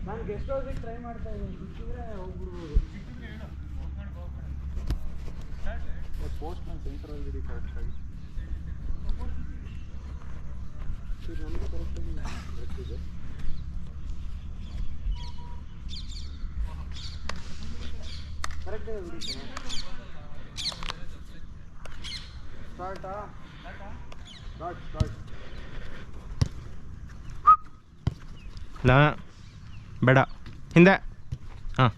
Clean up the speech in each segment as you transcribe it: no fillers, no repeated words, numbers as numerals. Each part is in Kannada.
ನಾನು ಗೆಸ್ಟ್ ಹೌಸಿಗೆ ಟ್ರೈ ಮಾಡ್ತಾ ಇದ್ದೀನಿ, ಸಿಕ್ಕಿದ್ರೆ ಹೋಗ್ಬಿಡ್ಬೋದು. ಪೋಸ್ಟ್ ನಾನು ಸೆಂಟ್ರಲ್ಲಿ ಇಡಿ ಕರೆಕ್ಟಾಗಿ ನಮಗೆ ಕರೆಕ್ಟಾಗಿ ಬರ್ತಿದೆ. ಕರೆಕ್ಟಾಗಿ ಬಿಡಿ. ಸ್ಟಾರ್ಟಾ? ಸ್ಟಾರ್ಟ್. ಇಲ್ಲ ಬೇಡ, ಹಿಂದೆ. ಹಾಂ,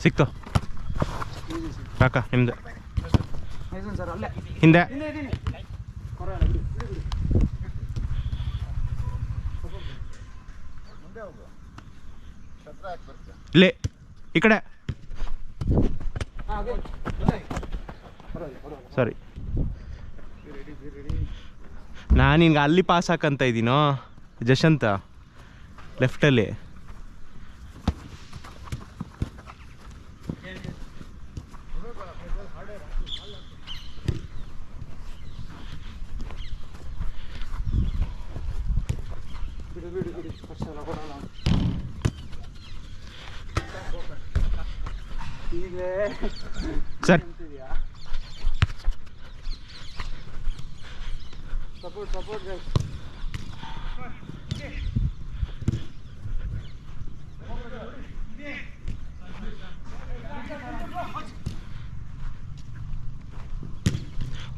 ಸಿಕ್ತು ಸಾಕ ನಿಮ್ದು. ಸರ್ ಅಲ್ಲೇ ಹಿಂದೆ ಇದ್ದೀನಿ. ಇಲ್ಲಿ ಈ ಕಡೆ. ಸಾರಿ, ನಾನು ನಿನ್ಗೆ ಅಲ್ಲಿ ಪಾಸ್ ಹಾಕಂತ ಇದ್ದೀನೋ ಜಶಂತ, ಲೆಫ್ಟಲ್ಲಿ. Sir support guys.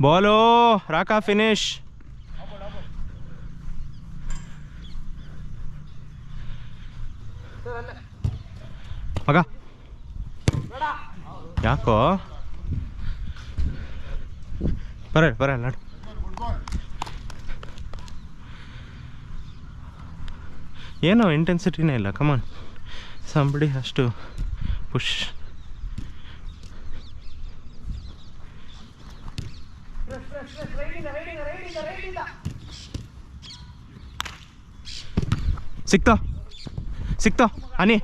Ball Raka finish. ಮಗ ಯಾಕೋ ಬರಲ್ಲ ನಾಡು. ಏನೋ ಇಂಟೆನ್ಸಿಟಿನೇ ಇಲ್ಲ. ಕಮಾನ್, ಸಂಬಡಿ ಅಷ್ಟು ಪುಷ್. ಸಿಕ್ತೋ ಹನಿ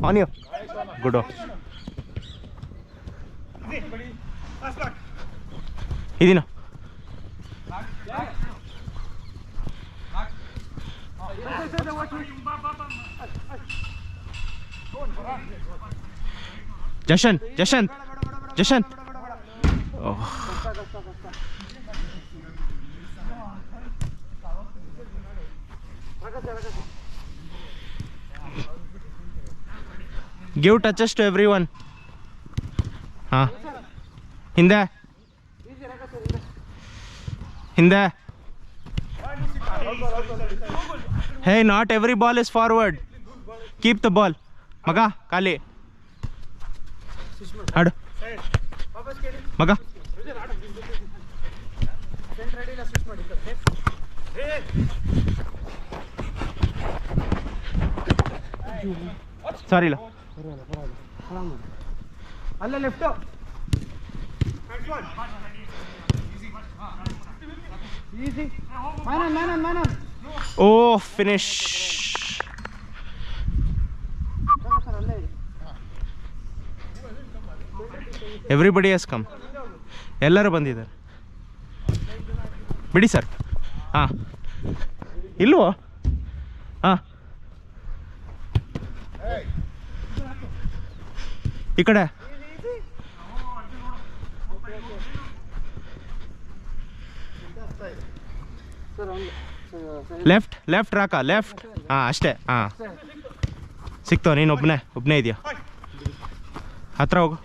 ಆನಿಯೋ ಗುಡ್. ಇದೀನ Jashanth give touches to everyone. ಹಾಂ, ಹಿಂದೆ hey, not every ball is forward. Keep the ball. ಮಗ ಖಾಲಿ ಆಡು ಮಗ. ಸಾರಿ ಇಲ್ಲ, ಅಲ್ಲ left. Easy man. Oh finish. Everybody has come. ಎಲ್ಲರೂ ಬಂದಿದ್ದಾರೆ. ಬಿಡಿ ಸರ್. ಹಾಂ, ಇಲ್ವೋ? ಹಾಂ, ಈ ಕಡೆ. Left Raka, left. ಹಾಂ ಅಷ್ಟೇ. ಹಾಂ, ಸಿಕ್ತೋ. ನೀನು ಒಬ್ಬನೇ ಇದೆಯಾ? ಹತ್ರ ಹೋಗು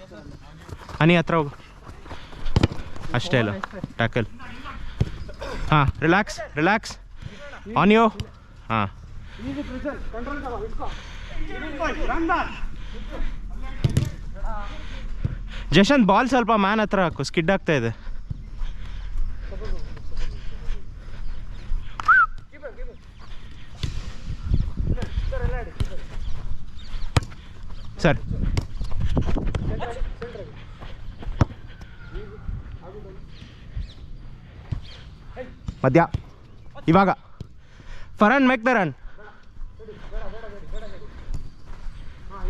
ಹನಿ, ಹತ್ರ ಹೋಗು. ಅಷ್ಟೇ ಅಲ್ಲ, ಟ್ಯಾಕಲ್. ಹಾಂ, ರಿಲ್ಯಾಕ್ಸ್ ಆನ್ ಯು. ಹಾಂ, ಜಶಂತ್ ಬಾಲ್ ಸ್ವಲ್ಪ ಮ್ಯಾನ್ ಹತ್ರ ಹಾಕು, ಸ್ಕಿಡ್ ಆಗ್ತಾ ಇದೆ. ಸರ್ ಮಧ್ಯ ಇವಾಗ ಫರನ್ ಮೇಕ್ ದ ರನ್.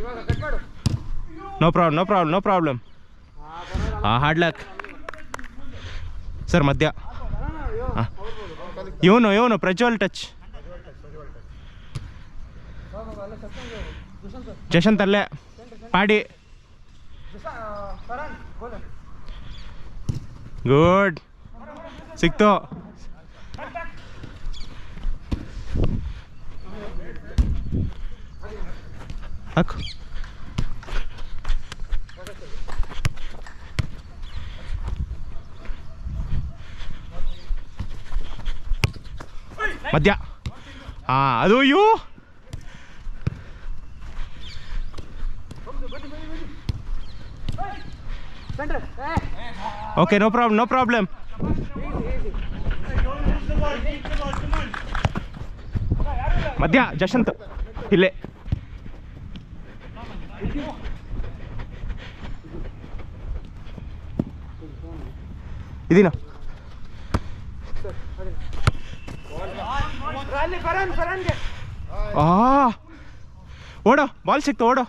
ಇವಾಗ ಕಟ್ ಮಾಡು. No problem no problem no problem. Hard luck sir. ಮಧ್ಯ ಹಾಂ ಇವನು ಪ್ರಜ್ವಲ್ ಟಚ್. ಜಶಂತ್ ಅಲ್ಲೇ ಪಾಡಿ. ಗುಡ್ ಸಿಕ್ತು. ಹಾಕು. ಮಧ್ಯ ಹಾಂ ಅದು you. Okay no problem no problem. ಮಧ್ಯ ಜಶಂತ್ ಇಲ್ಲೇ. ಇದೀನ ಓಡೋ. ಬಾಲ್ ಸಿಕ್ತು ಓಡೋ.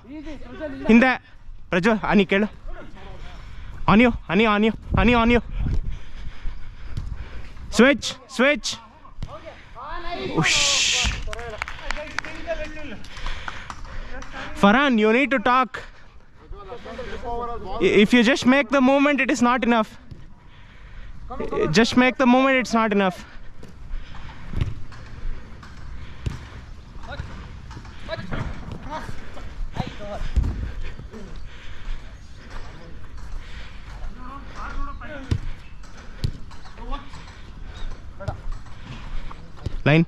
ಹಿಂದೆ ಪ್ರಜ್ವಲ್ ಆನಿ ಕೇಳು. ಆನಿಯೋ ಆನಿಯೋ ಆನಿಯೋ ಆನಿಯೋ ಆನಿಯೋ. Switch switch. Farhan, you need to talk. If you just make the movement, it is not enough. Just make the movement, it's not enough. Line.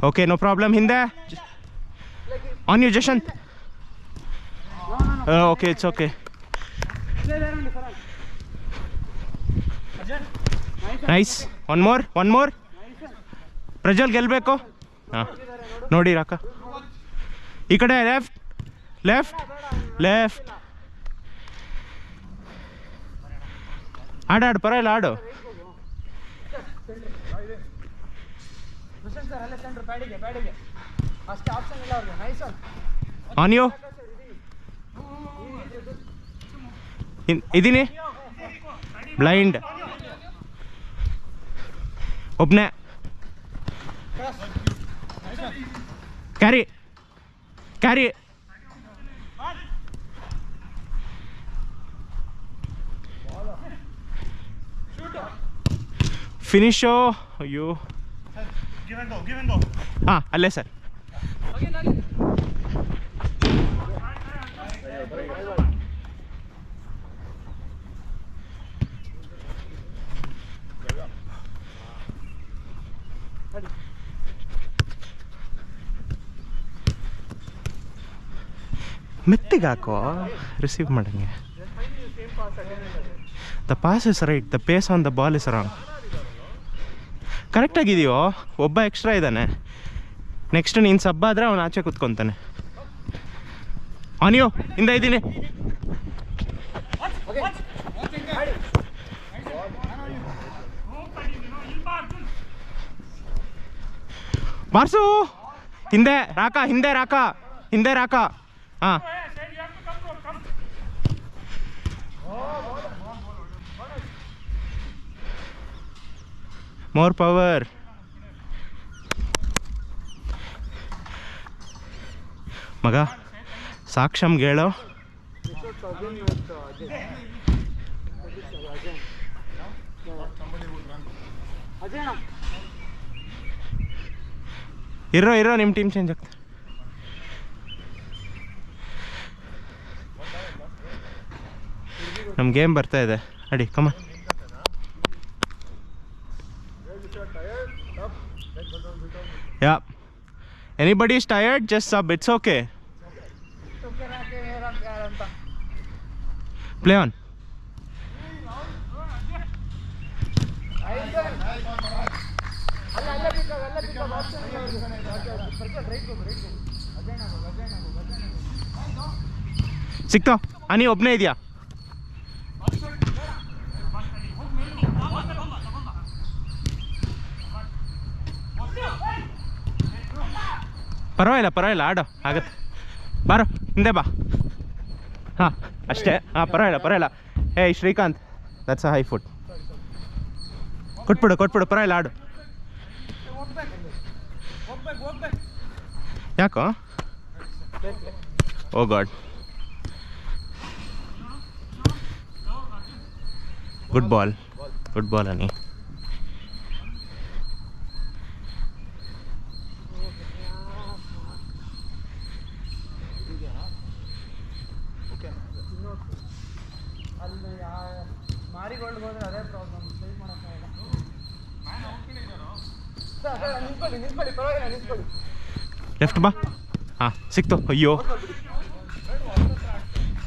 Okay, no problem. Hinde. On you, Jashant. Okay, it's okay. Nice. One more. Prajwal ಗೆಲ್ಬೇಕು. ಹಾಂ ನೋಡಿ ರಾಕ. ಈ ಕಡೆ ಲೆಫ್ಟ್. ಆಡು ಪರವಾಗಿಲ್ಲ ಆಡು. On you. ಇದೀನಿ ಬ್ಲೈಂಡ್. ಒಬ್ಬನೇ ಕ್ಯಾರಿ. ಫಿನಿಶು. ಅಯ್ಯೋ ಹಾಂ ಅಲ್ಲೇ ಸರ್. ಮೆತ್ತಿಗೆ ಹಾಕೋ ರಿಸೀವ್ ಮಾಡಂಗೆ. The pass is right, the pace on the ball is wrong. ಕರೆಕ್ಟಾಗಿದೆಯೋ. ಒಬ್ಬ ಎಕ್ಸ್ಟ್ರಾ ಇದ್ದಾನೆ. ನೆಕ್ಸ್ಟ್ ನೀನು ಸಬ್ಬ ಆದರೆ ಅವನು ಆಚೆ ಕೂತ್ಕೊತಾನೆ. ಆನಿಯೋ ಇಂದ ಇದ್ದೀನಿ. ಬಾರ್ಸು. ಹಿಂದೆ ರಾಕ. ಹಾಂ ಮೋರ್ ಪವರ್. ಮಗ ಸಾಕ್ಷಮ್ಗೆ ಹೇಳೋ. ಇರೋ ನಿಮ್ಮ ಟೀಮ್ ಚೇಂಜ್ ಆಗ್ತದೆ. ನಮ್ಮ ಗೇಮ್ ಬರ್ತಾ ಇದೆ. ಅಡಿ ಕಮ. Yeah. Anybody is tired, just sub. It's okay. Play on. ಸಿಕ್ತೋ. ಅನಿ ಒಬ್ಬನೇ ಇದೆಯಾ? ಪರವಾಗಿಲ್ಲ ಆಡು ಆಗತ್ತೆ. ಬಾರೋ ಹಿಂದೆ ಬಾ. ಹಾಂ ಅಷ್ಟೇ. ಹಾಂ ಪರವಾಗಿಲ್ಲ. ಏಯ್ Srikanth, that's a high foot. ಕೊಟ್ಬಿಡು ಪರವಾಗಿಲ್ಲ ಆಡು. ಯಾಕೋ? Oh god. Good ball Ani. ಅಲ್ಲಿ ಮಾರಿಗೋಲ್ಡ್ ಹೋದ್ರೆ ಅದೇ ಪ್ರಾಬ್ಲಮ್, ಸೇವ್ ಮಾಡೋಕ್ಕಾಗಲ್ಲ. ನಿಂತ್ಕೊಳ್ಳಿ ಪರವಾಗಿಲ್ಲ, ನಿಂತ್ಕೊಳ್ಳಿ. ಲೆಫ್ಟ್ ಬಾ. ಹಾಂ ಸಿಕ್ತು. ಅಯ್ಯೋ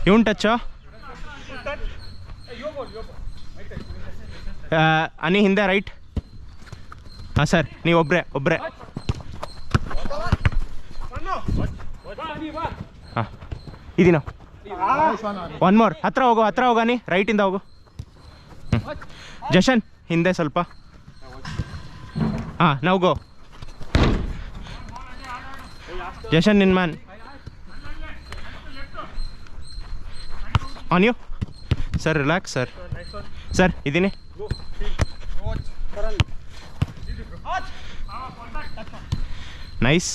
ಇವನ್ ಟಚ್ಚು. ಅನಿ ಹಿಂದೆ ರೈಟ್. ಹಾಂ ಸರ್, ನೀವು ಒಬ್ಬರೇ. ಹಾಂ ಇದೀನ. One more. ಹತ್ರ ಹೋಗು ಅನಿ, ರೈಟಿಂದ ಹೋಗು. ಜಶನ್ ಹಿಂದೆ ಸ್ವಲ್ಪ. ಹಾಂ ನಾವು ಗೋ. ಜಶನ್ ನಿನ್ man. On you sir. Relax sir ಇದ್ದೀನಿ. ನೈಸ್.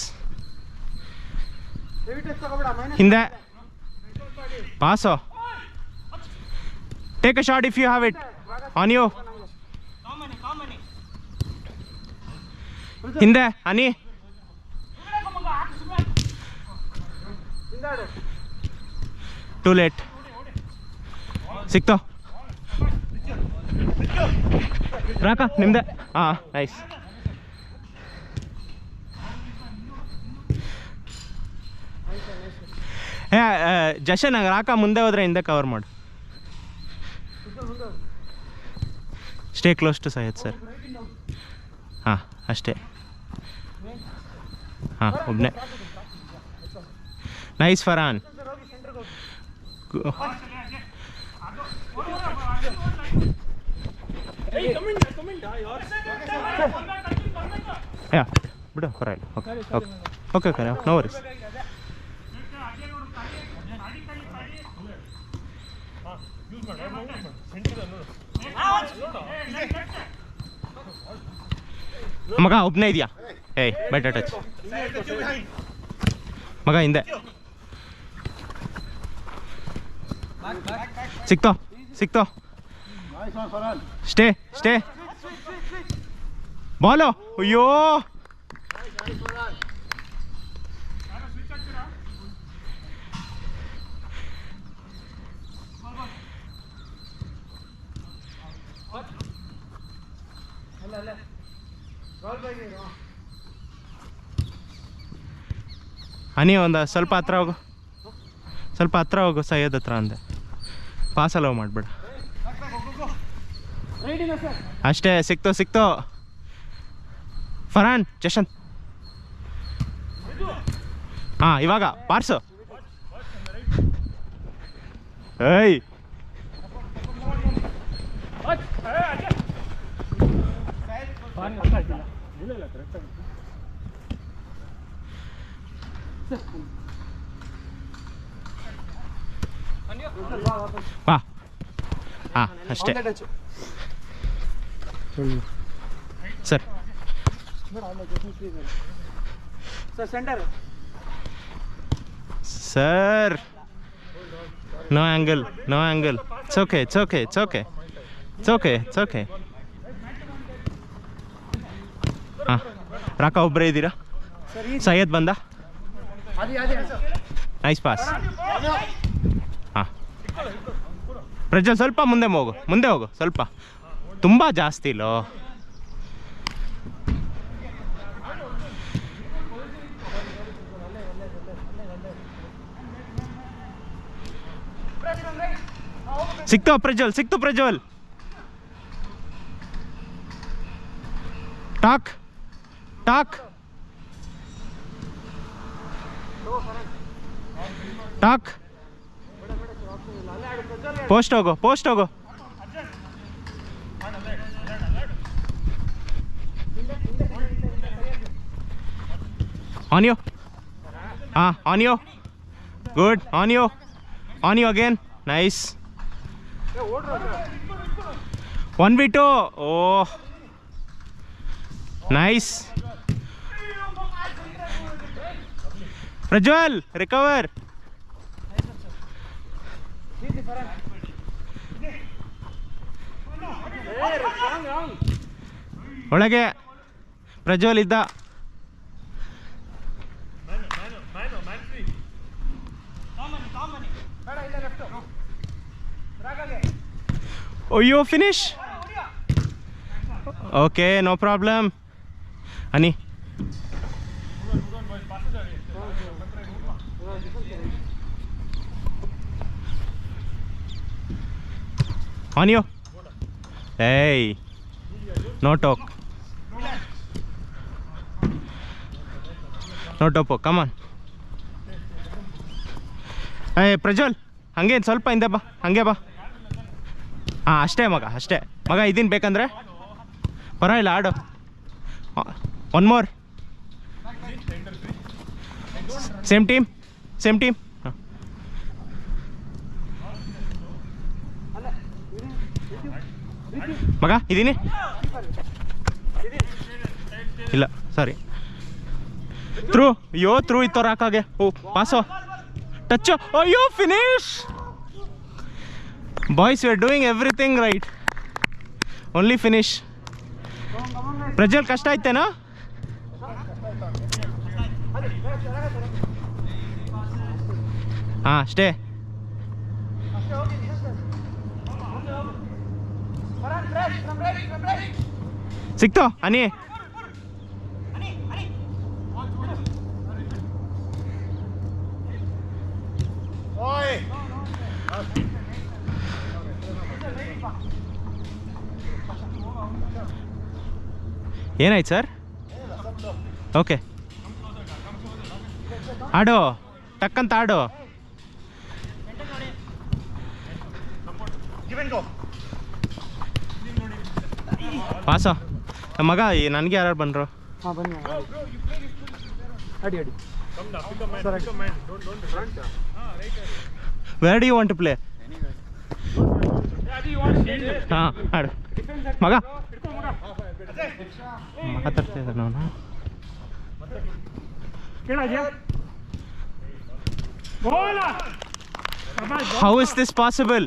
ಹಿಂದೆ pass. Take a shot if you have it. On you. ಹಿಂದೆ ಅನಿ. Too late. ಸಿಕ್ತು. ರಾಕ ನಿಮ್ದೆ. ಹಾಂ ನೈಸ್. ಜಶನ್ ರಾಕ ಮುಂದೆ ಹೋದ್ರೆ ಹಿಂದೆ ಕವರ್ ಮಾಡು. Stay close to Syed sir. ಹಾಂ ಅಷ್ಟೇ. ಹಾಂ ಒಬ್ಬನೇ. ನೈಸ್ ಫರಾನ್. ಯಾ ಬಿಡು ಪರವಾಗಿಲ್ಲ. Okay no worries. ಮಗ ಒಬ್ಬನೇ ಇದೆಯಾ? ಏಯ್ ಬೆಟರ್ ಟಚ್ ಮಗ. ಹಿಂದೆ ಸಿಕ್ತೋ. ಸ್ಟೇ ಬಾಲು. ಅಯ್ಯೋ ಅನಿ ಒಂದು ಸ್ವಲ್ಪ ಹತ್ರ ಹೋಗು ಸೈಯದ್ ಹತ್ರ ಅಂದೆ. ಪಾಸ್ ಅಲೋ ಮಾಡ್ಬೇಡ ಅಷ್ಟೇ. ಸಿಕ್ತು. ಫರಾನ್ ಜಶಂತ್. ಹಾಂ ಇವಾಗ ಪಾರ್ಸು. ಏಯ್ ಬಾ. ಹಾಂ ಅಷ್ಟೇ sir. Sir no angle. It's okay. ಹಾಂ ರಾಕ ಒಬ್ಬರೇ ಇದ್ದೀರಾ? ಸೈಯದ್ ಬಂದ. Nice pass. ಹಾಂ ಪ್ರಜ್ವಲ್ ಸ್ವಲ್ಪ ಮುಂದೆ ಹೋಗು ಸ್ವಲ್ಪ. ತುಂಬ ಜಾಸ್ತಿ ಇಲ್ಲೋ. ಸಿಕ್ತು ಪ್ರಜ್ವಲ್. ಟಾಕ್ ಪೋಸ್ಟ್ ಹೋಗು. On you On you. Good. On you. On you again. Nice. 1v2. Oh. Nice. Prajwal, recover. ಒಳಗೆ ಪ್ರಜ್ವಲ್ ಇದ್ದ. ಅಯ್ಯೋ finish. Okay no problem. Honey on you. ಏಯ್ ನೋ ಟೋಕ್, ನೋ ಟೋಪು, ಕಮಾನ್. ಏಯ್ ಪ್ರಜ್ವಲ್ ಹಂಗೆ ಸ್ವಲ್ಪ ಹಿಂದೆ ಬಾ, ಹಂಗೆ ಬಾ. ಅಷ್ಟೇ ಮಗ, ಅಷ್ಟೇ ಮಗ. ಇದೀನಿ ಬೇಕಂದ್ರೆ ಪರವಾಗಿಲ್ಲ, ಆಡು. One more. Same team, same team. ಮಗ ಇದೀನಿ. ಇಲ್ಲ ಸಾರಿ, ಥ್ರೂ. ಅಯ್ಯೋ ಥ್ರೂ ಇತ್ತವ್ರು ಹಾಕಾಗೆ. ಓ ಪಾಸೋ, ಟಚ್ಚು. ಅಯ್ಯೋ finish. Boys you are doing everything right, only finish. Prajwal ಕಷ್ಟ ಆಯ್ತೇನೋ? ಅಷ್ಟೇ. ಸಿಕ್ತೋ ಹನಿ. ಏನಾಯ್ತು ಸರ್? ಓಕೆ ಆಡು, ಟಕ್ಕಂತ ಆಡು. ಪಾಸ ಮಗ. ನನಗೆ ಯಾರು ಬಂದರು? ಬನ್ನಿ ಅಡಿ ಅಡಿ. Where do you want to play? ಆಡು ಮಗ. ಮಾತಾಡ್ತಾ ಇದ್ದ ನಾನು. How is this possible?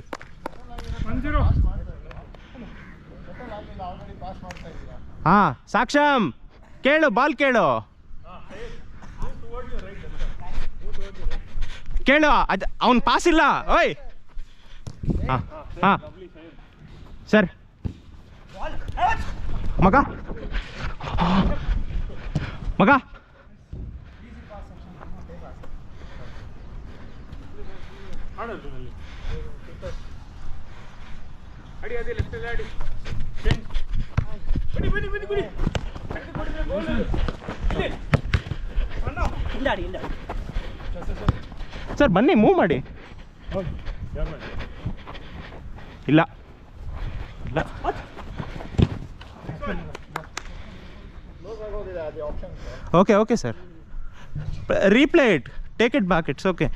Saksham ಕೇಳು, ಬಾಲ್ ಕೇಳು, ಕೇಳು. ಅದು ಅವನ್ ಪಾಸ್ ಇಲ್ಲ. ಓಯ್ ಸರ್ ಮಗ, ಮಗ. ಸರ್ ಬನ್ನಿ, ಮೂವ್ ಮಾಡಿ. ಇಲ್ಲ ಇಲ್ಲ, okay okay sir. Replay it, take it back, it's okay.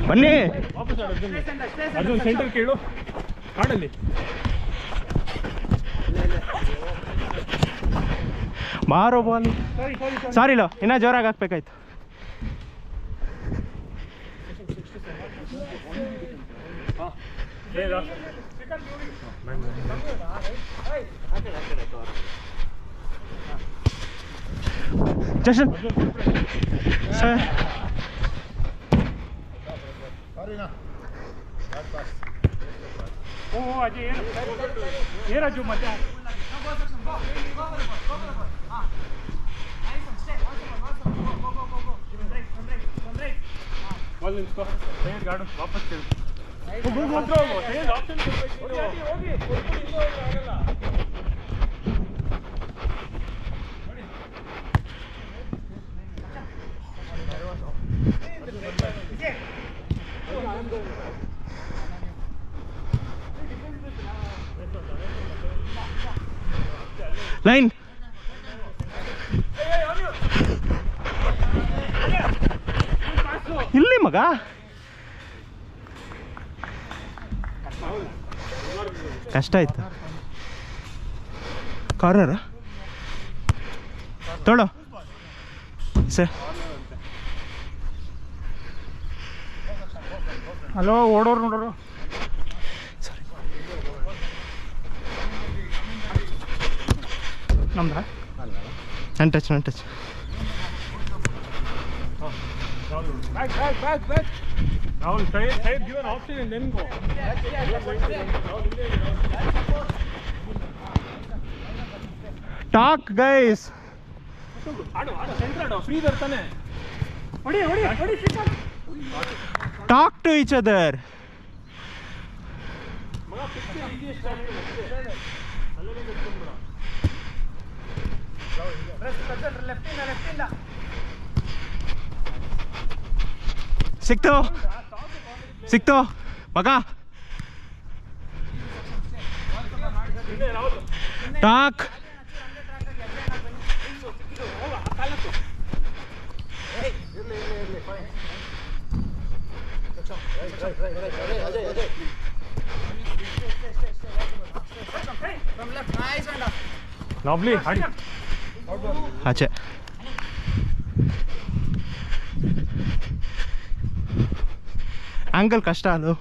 ಬನ್ನಿ. ಅರ್ಜುನ್ ಸೆಂಟರ್ ಕೇಳು, ಆಡಲ್ಲಿ. ಬಾರೋ ಬಾಲ್. ಸಾರಿ ಲೋ, ಇನ್ನೂ ಜೋರಾಗಿ ಹಾಕ್ಬೇಕಾಯ್ತು. ಜಶನ್ ಸರ್. ಓ ಅಜಯ್ ಏರಾಜು ಮತ್ತೆ ಬಾಲ್ ನಿಲ್ಸ್ಕೋ. ಸೈಡ್ ಗಾರ್ಡು ವಾಪಸ್ ಕೇಳು. ಹೋಗಿ ಲೈನ್ ಇಲ್ಲಿ ಮಗ ಕಷ್ಟ ಆಯ್ತು ಕಾರ್ನರ್ ತೊಳೋ ಸರ್ ಹಲೋ ಓಡೋರು ನೋಡೋರು ಸರಿ ನಮ್ದ ನನ್ನ ಟಚ್ ನನ್ನ touch Rahul, side, give an option and then go. Talk guys ಆಡು ಸೆಂಟರ್ ಆಡು ಫ್ರೀ ಬರ್ತಾನೆ ಹೊಡಿ ಟಾಕ್ ಟು ಈಚ್ ಅದರ್ ಮಗ ಫಿಕ್ಸ್ ಈಜಿ ಸ್ಟಾರ್ಟ್ ಅಲ್ಲೇ ಬಿಟ್ಕೊಂಡ್ಬಿಡ ಲೆಫ್ಟ್ ಇಂದ ಸಿಕ್ತು ಮಗ ಟಾಕ್ ಲವ್ಲಿ ಹಾಡಿ ಆಚೆ ಆಂಗಲ್ ಕಷ್ಟ ಅದು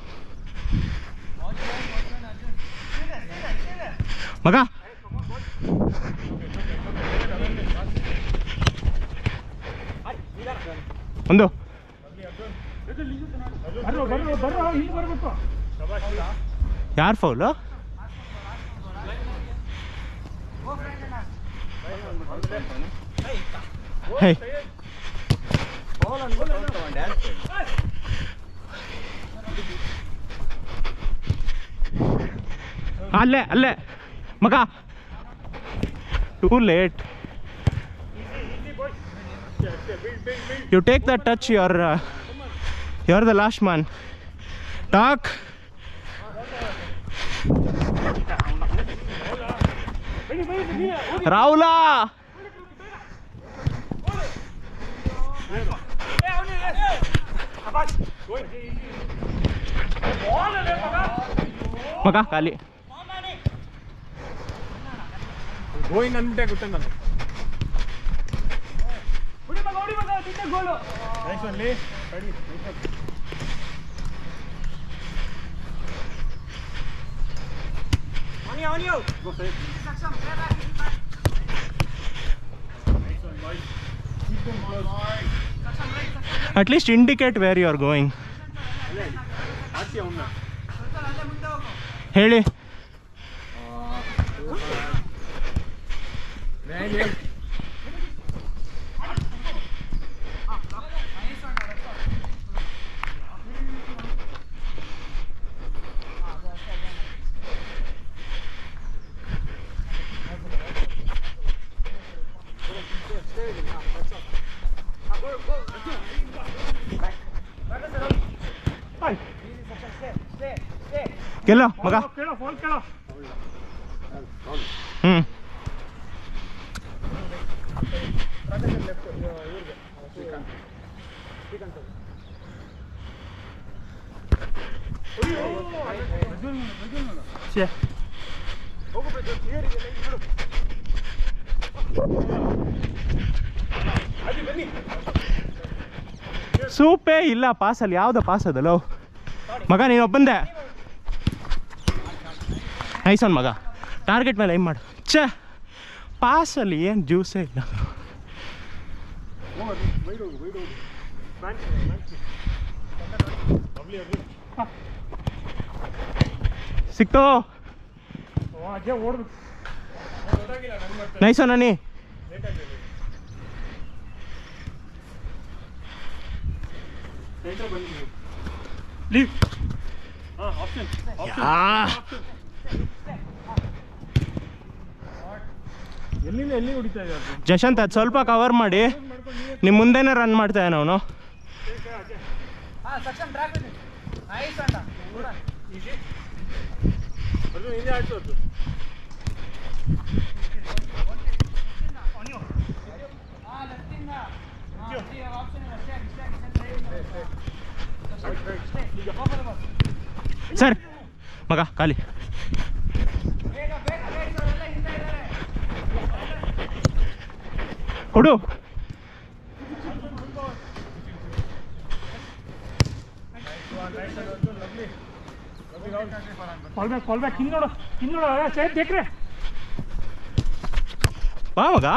ಮಗ ಒಂದು ಬರ್ರೋ ಇಲ್ಲಿ ಬರ್ಬೇಕು ಯಾರು ಫೌಲು ಹೇ ಅಲ್ಲೇ ಮಗ too late you take the touch you are the last man talk ರಾಹುಲಾ ಮಗ ಖಾಲಿ ಗೋಯಿಂಗ್ ಅಂದ್ಬಿಟ್ಟೆ ಗೊತ್ತ ನಾನು nice only ready on you go safe at least indicate where you are going ಆಚೆ ಅವನ್ನ ಹೇಳಿ ಕೇಳೋ ಮಗ ಕೇಳೋ ಫೋನ್ ಕೇಳೋ ಸೂಪೇ ಇಲ್ಲ ಪಾಸಲ್ಲಿ ಯಾವ್ದು ಪಾಸ್ ಅದಲ್ಲೋ ಮಗ ನೀನು ಒಬ್ಬಂದೆ ನೈಸನ್ ಮಗ ಟಾರ್ಗೆಟ್ ಮೇಲೆ ಏನ್ ಮಾಡು ಛೇ ಪಾಸಲ್ಲಿ ಏನು ಜ್ಯೂಸೇ ಇಲ್ಲ ಸಿಕ್ತೋ ಅಜ್ಜ ಓಡ್ದು ನೈಸೋ ನಾನಿ ಲೀವ್ ಆಪ್ಷನ್ ಎಲ್ಲಿ ಹೊಡಿತಾ ಇದ್ದಾರೆ ಜಶಂತ್ ಅದು ಸ್ವಲ್ಪ ಕವರ್ ಮಾಡಿ ನಿಮ್ಮ ಮುಂದೆನೇ ರನ್ ಮಾಡ್ತಾ ಅವನು ಸಕ್ಷನ್ ಟ್ರ್ಯಾಕ್ ಇದೆ ನೈಸ್ ಅಣ್ಣ ಕೂಡ ಈಜಿ ಅದು ಹಿಂದೆ ಆಡ್ಸೋದು ಲೆಫ್ಟಿಂದ ಆಪ್ಷನ್ ಇದೆ ಸರ್ ಮಗ ಖಾಲಿ ಬೇಗ ಬೇಗ ಬೇಗ ಅವರೆಲ್ಲ ಹಿಂದೆ ಇದ್ದಾರೆ ಕೊಡು कॉल बैक किन्नोड़ चेक देख रहे ಬಾ ಮಗ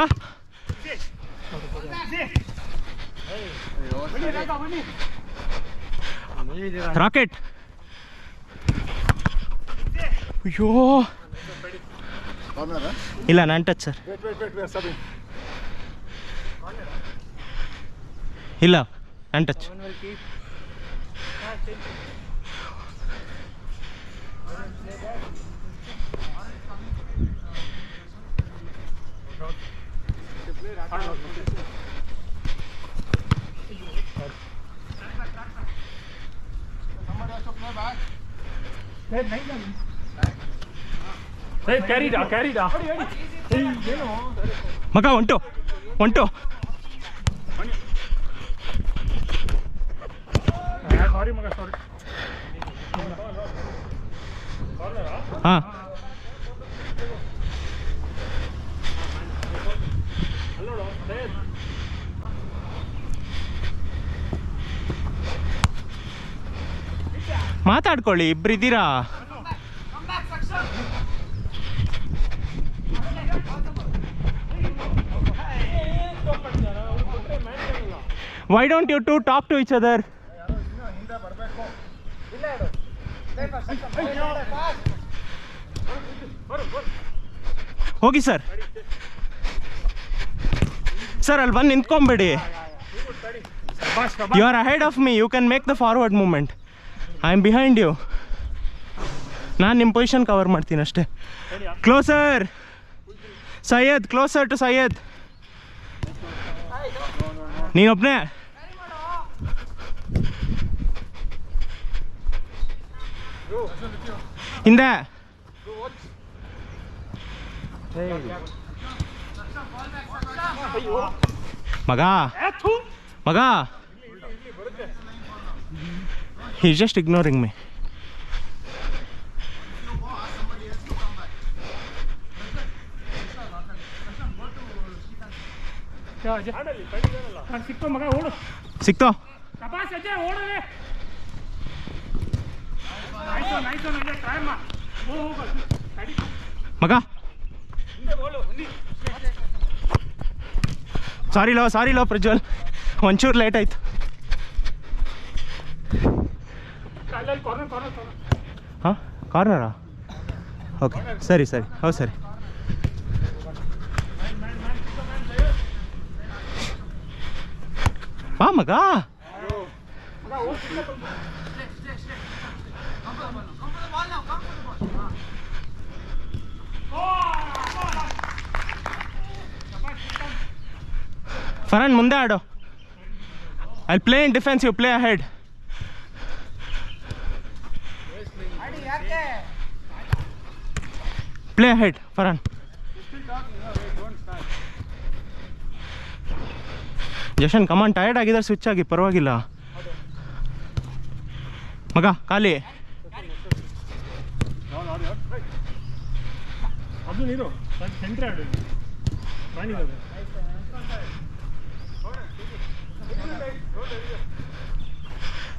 ರಾಕೆಟ್ ಅಯ್ಯೋ ಇಲ್ಲ ನಾನು ಟಚ್ ಸರ್ ಇಲ್ಲ ನಾನು ಟಚ್ कैरी ಮಗ ಒಂಟು सॉरी मगा सॉरी ಹಾಂ ಮಾತಾಡ್ಕೊಳ್ಳಿ ಇಬ್ಬರಿದ್ದೀರಾ why don't you to talk to each other ಹೋಗಿ ಸರ್ ಸರ್ ಅಲ್ಲಿ ಬಂದು ನಿಂತ್ಕೊಂಬೇಡಿ you are ahead of me you can make the forward movement I am behind you ನಾನು ನಿಮ್ಮ ಪೊಸಿಷನ್ ಕವರ್ ಮಾಡ್ತೀನಿ ಅಷ್ಟೇ closer Syed closer to Syed ನೀನೊಬ್ಬನೇ ಹಿಂದೆ ಮಗ he's just ignoring me. ಸಿಕ್ತೋ ಮಗ ಓಡು ಸಿಕ್ತೋ ಶಬಾಷ್ ಅಜಯ್ ಓಡೋದೆ ನೈಸ್ ಅಜಯ್ ಟ್ರೈ ಮಾ ಹೋಗು ತಡಿ ಮಗ ಸಾರಿ ಲೋ ಪ್ರಜ್ವಲ್ ಒಂಚೂರು ಲೇಟ್ ಆಯ್ತು ಹಾಂ ಕಾರ್ನರಾ ಓಕೆ ಸರಿ ಹೌದು ಸರಿ ಬಾ ಮಗ ಫರಾನ್ ಮುಂದೆ ಆಡು I play in defence you play ahead play ahead Farhan Jashan come on tired ಆಗಿದ್ದಾರೆ ಸ್ವಿಚ್ ಆಗಿ ಪರವಾಗಿಲ್ಲ ಮಗ ಖಾಲಿ ಅದು ನೀನು ಸೆಂಟ್ರ್ ಆಡು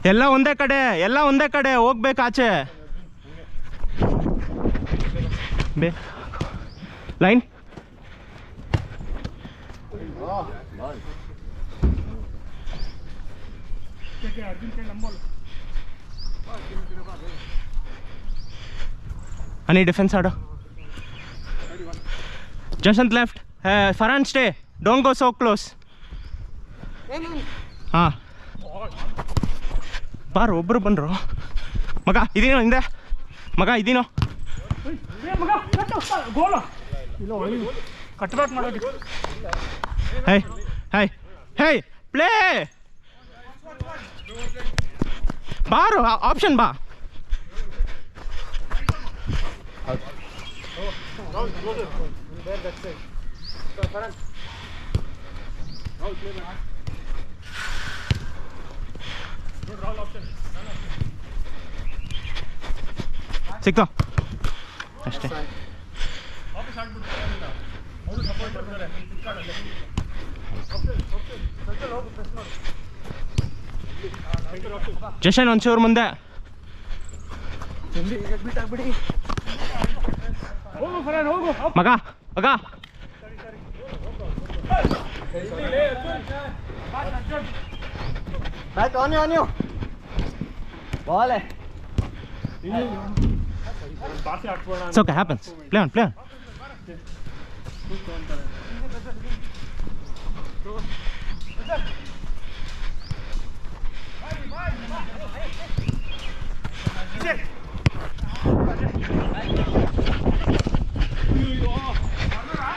ಎಲ್ಲ ಒಂದೇ ಕಡೆ ಹೋಗ್ಬೇಕು ಆಚೆ ಬೇ ಲೈನ್ ಹನಿ ಡಿಫೆನ್ಸ್ ಆಡೋ Jashanth left Farhan stay don't go so close ಹಾಂ ಬಾರು ಒಬ್ಬರು ಬಂದರು ಮಗ ಇದೀನೋ ಹಿಂದೆ ಮಗ ಇದೀನೋ ಗೋಲ ಇಲ್ಲ ಕಟ್ಬ್ಯಾಕ್ ಮಾಡೋದು ಹೇ ಪ್ಲೇ ಬಾರು ಆಪ್ಷನ್ ಬಾ. ಸಿಕ್ತು ಅಷ್ಟೇ. ಜಶನ್ ಒಂಚೂರು ಮುಂದೆ. ಮಗ ಮಗ Back on you. Ball. It's okay, happens. Play on.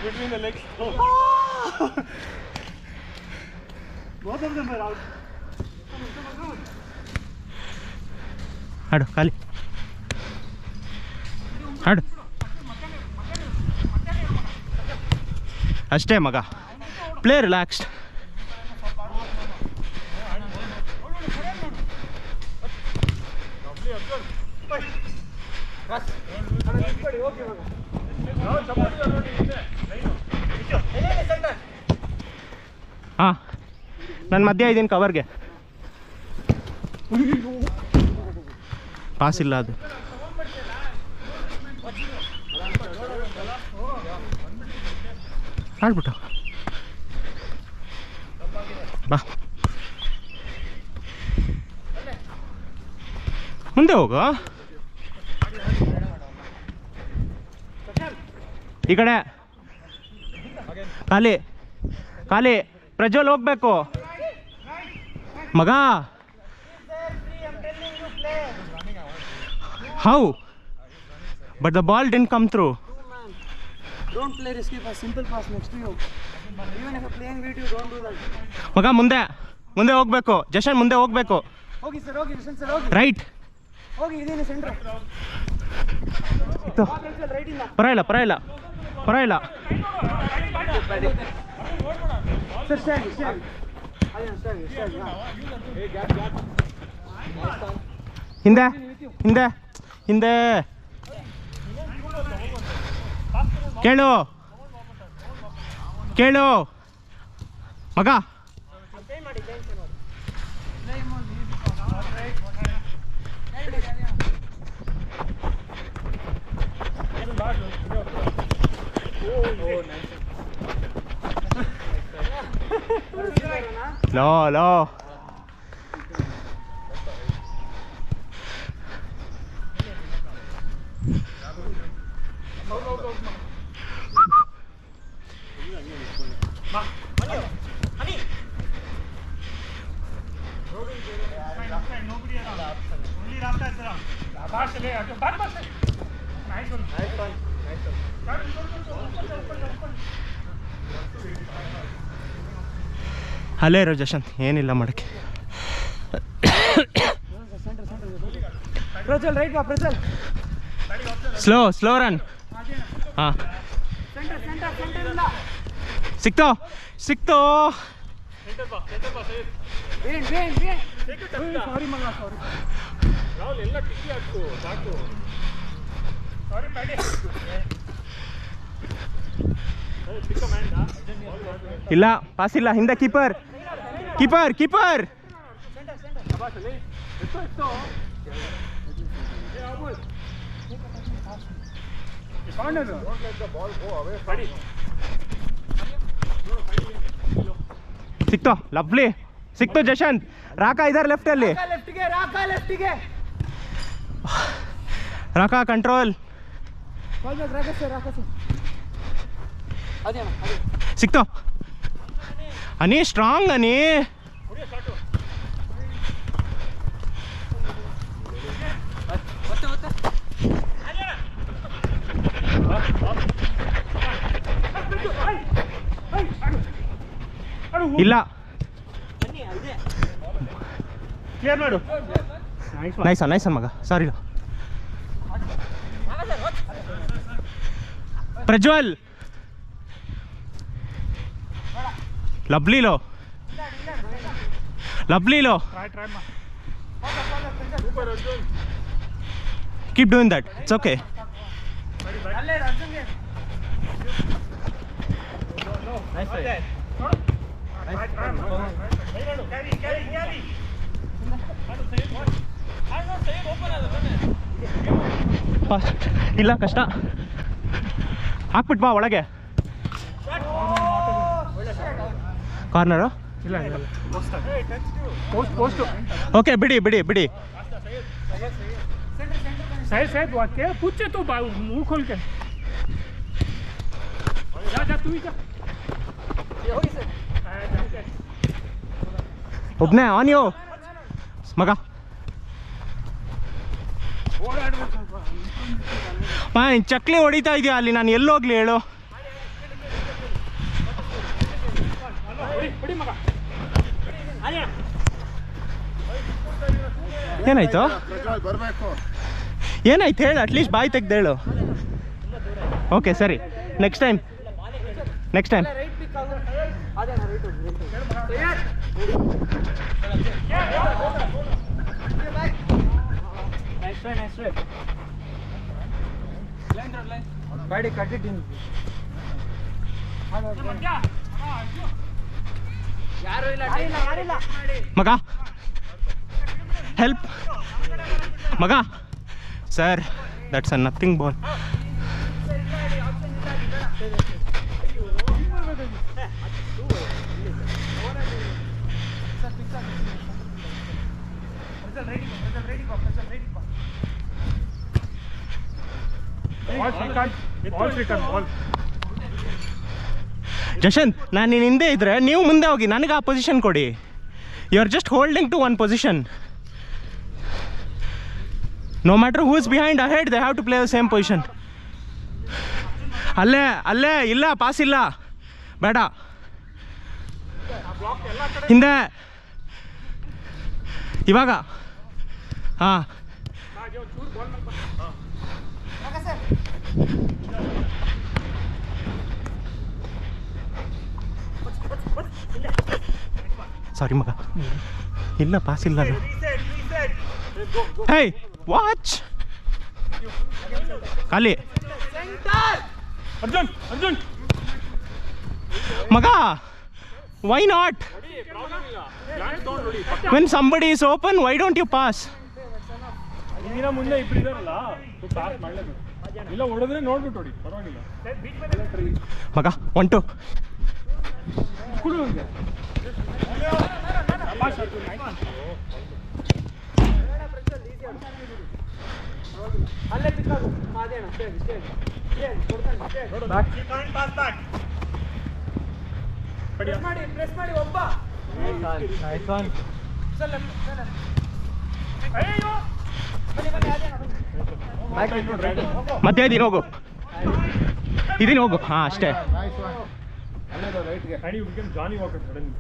Between the legs. Both of them are out. ಹಾಡು ಖಾಲಿ ಹಾಡು ಅಷ್ಟೇ ಮಗ. Play relaxed. ಹಾಂ ನಾನು ಮಧ್ಯ ಇದ್ದೀನಿ ಕವರ್ಗೆ. ಪಾಸ್ ಇಲ್ಲ ಅದು. ಆಡ್ಬಿಟ್ಟು ಬಾ ಮುಂದೆ ಹೋಗು. ಈ ಕಡೆ ಖಾಲಿ ಖಾಲಿ. ಪ್ರಜ್ವಲ್ ಹೋಗ್ಬೇಕು ಮಗ. How but the ball didn't come through. Don't play risky pass. Simple pass next to you. Even if you're playing video, don't do that. ಮಗ ಮುಂದೆ ಹೋಗ್ಬೇಕು. ಜಶನ್ ಮುಂದೆ ಹೋಗ್ಬೇಕು. ಹೋಗಿ ಸರ್, ಹೋಗಿ ಜಶನ್ ಸರ್, ಹೋಗಿ. ರೈಟ್ ಹೋಗಿ, ಇದೇನು ಸೆಂಟ್ರ್. ರೈಟ್ ಇಂದ. ಪರವಾಗಿಲ್ಲ ಸರ್ ಸ್ಟ್ಯಾಂಡ್. ಹಿಂದೆ ಕೇಳು ಮಗ. Low Nobody around. Only Rafta is around. Back. Nice one. ಅಲ್ಲೇ ಇರೋ ಜಶಂತ್, ಏನಿಲ್ಲ ಮಾಡಕ್ಕೆ. ಪ್ರಜ್ವಲ್ ರೈಟ್ ಬಾ, ಪ್ರಜ್ವಲ್. Slow run. ಹಾಂ ಸಿಕ್ತೋ. ಸಾರಿ ಮಗ, ಸಾರಿ ರಾಹುಲ್, ಎಲ್ಲ ಟಿಕ್ಕಿ ಹಾಕು ಸಾಕು. ಸಾರಿ ಪ್ಯಾಡಿ. ಇಲ್ಲ, ಪಾಸ್ ಇಲ್ಲ. ಹಿಂದೆ ಕೀಪರ್. ಸಿಕ್ತೋ, ಲವ್ಲಿ ಸಿಕ್ತು ಜಶಂತ್. ರಾಕಾ ಇದಾರೆ ಲೆಫ್ಟಲ್ಲಿ. ರಾಕಾ ಕಂಟ್ರೋಲ್. ಸಿಕ್ತೋ. ಅನಿ ಸ್ಟ್ರಾಂಗ್ ಅನಿ. ಇಲ್ಲ, ಕ್ಲಿಯರ್ ಮಾಡು. ನೈಸ್ ಮಗ sorry Prajwal lovely low keep doing that it's okay ಇಲ್ಲ ಕಷ್ಟ ಹಾಕ್ಬಿಟ್ಟು ಬಾ ಒಳಗೆ ಕಾರ್ನರು ಇಲ್ಲ ಪೋಸ್ಟ್ ಓಕೆ ಬಿಡಿ साइड बात के पूछे तो मुंह खोल के जा तू ही जा ಒಬ್ಬನೇ ಆನಿಯೋ ಮಗ ಚಕ್ಲಿ ಹೊಡಿತಾ ಇದೆಯಾ ಅಲ್ಲಿ ನಾನು ಎಲ್ಲೋಗ್ಲಿ ಹೇಳು ಏನಾಯ್ತು ಏನಾಯ್ತು ಹೇಳು ಅಟ್ಲೀಸ್ಟ್ ಬಾಯಿ ತೆಗ್ದು ಹೇಳು ಓಕೆ ಸರಿ ನೆಕ್ಸ್ಟ್ ಟೈಮ್ ಗಾಡಿ ಕಟ್ಟಿದ್ದೀನಿ ಮಗ ಹೆಲ್ಪ್ ಮಗ sir that's a nothing ball Jashanth ನಾನು ನೀನು ಹಿಂದೆ ಇದ್ರೆ ನೀವು ಮುಂದೆ ಹೋಗಿ ನನಗೆ ಆ ಪೊಸಿಷನ್ ಕೊಡಿ you are just holding to one position no matter who is behind ahead they have to play the same position ಅಲ್ಲೇ ಇಲ್ಲ ಪಾಸ್ ಇಲ್ಲ ಬೇಡ ಹಿಂದೆ ಇವಾಗ ಹಾಂ ಸಾರಿ ಮಗ ಇಲ್ಲ ಪಾಸ್ ಇಲ್ಲ ಹೇ ವಾಚ್ ಖಾಲಿ ಅರ್ಜುನ್ ಮಗ why not when somebody is open why don't you pass ಇನ್ನ ಮುಂದೆ ಇಬ್ರು ಇದಾರಲ್ಲ ಪಾಸ್ ಮಾಡಲೇಬೇಕು ಇಲ್ಲ ಹೊಡೆದ್ರೆ ನೋಡ್ಬಿಟ್ಟು ಹೊಡಿ ಪರವಾಗಿಲ್ಲ ಮಗ 1-2 ಕುಡು ಅಲ್ಲೇ ಬಿಟ್ಟಾಗು ಅದೇನ ಪ್ರೆಸ್ ಮಾಡಿ ಒಬ್ಬ ನೈಸ್ ಒನ್ ಮತ್ತೆ ಇದೀನಿ ಹೋಗು ಹಾಂ ಅಷ್ಟೇ ಜಾನಿ ವಾಕರ್ ಸಡನ್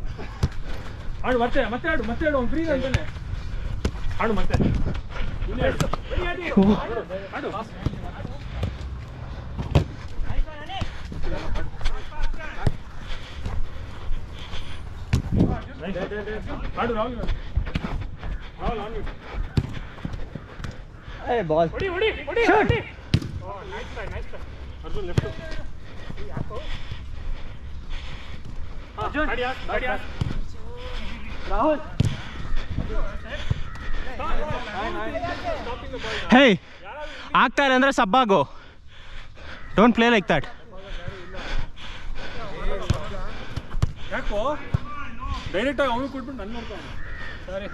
ಆಡು ಮತ್ತೆ ಆಡು ಅವ್ನು ಫ್ರೀ ಅಂತಾನೆ ಆಡು ಮತ್ತೆ ಆಡು ಆಡು ರಾಹುಲ್ ಆನ್ ಯು ಏ ಬಾಲ್ ಹೊಡಿ nice try Arjun left Arjun ಗಾಡಿ ರಾಹುಲ್ ಹೇ ಆಗ್ತಾರೆ ಅಂದರೆ ಸಬ್ಬಾಗು ಡೋಂಟ್ ಪ್ಲೇ ಲೈಕ್ ದಟ್ ಯಾಕೋ ಡೈರೆಕ್ಟಾಗಿ ಅವನು ಕೊಟ್ಬಿಟ್ಟು ನನ್ನ ನೋಡ್ತಾನೆ ಸರಿ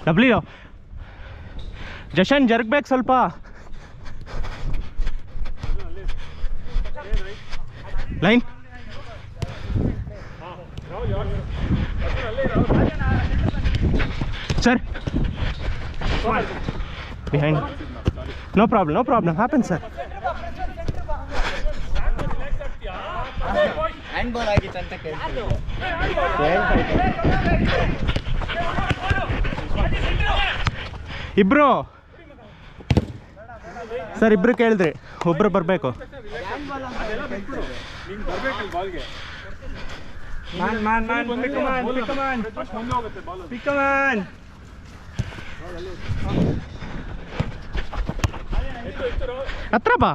ಲವ್ಲಿ ಜಶನ್ ಜರುಗ್ಬೇಕು ಸ್ವಲ್ಪ line sir behind. No problem. Happens, sir. Hand ball ಆಗಿತ್ತು ಅಂತ ಕೇಳ್ತೀನಿ. ಇಬ್ರು ಸರ್, ಇಬ್ರು ಕೇಳಿದ್ರಿ, ಒಬ್ರು ಬರಬೇಕು. ಹತ್ರ ಬಾ.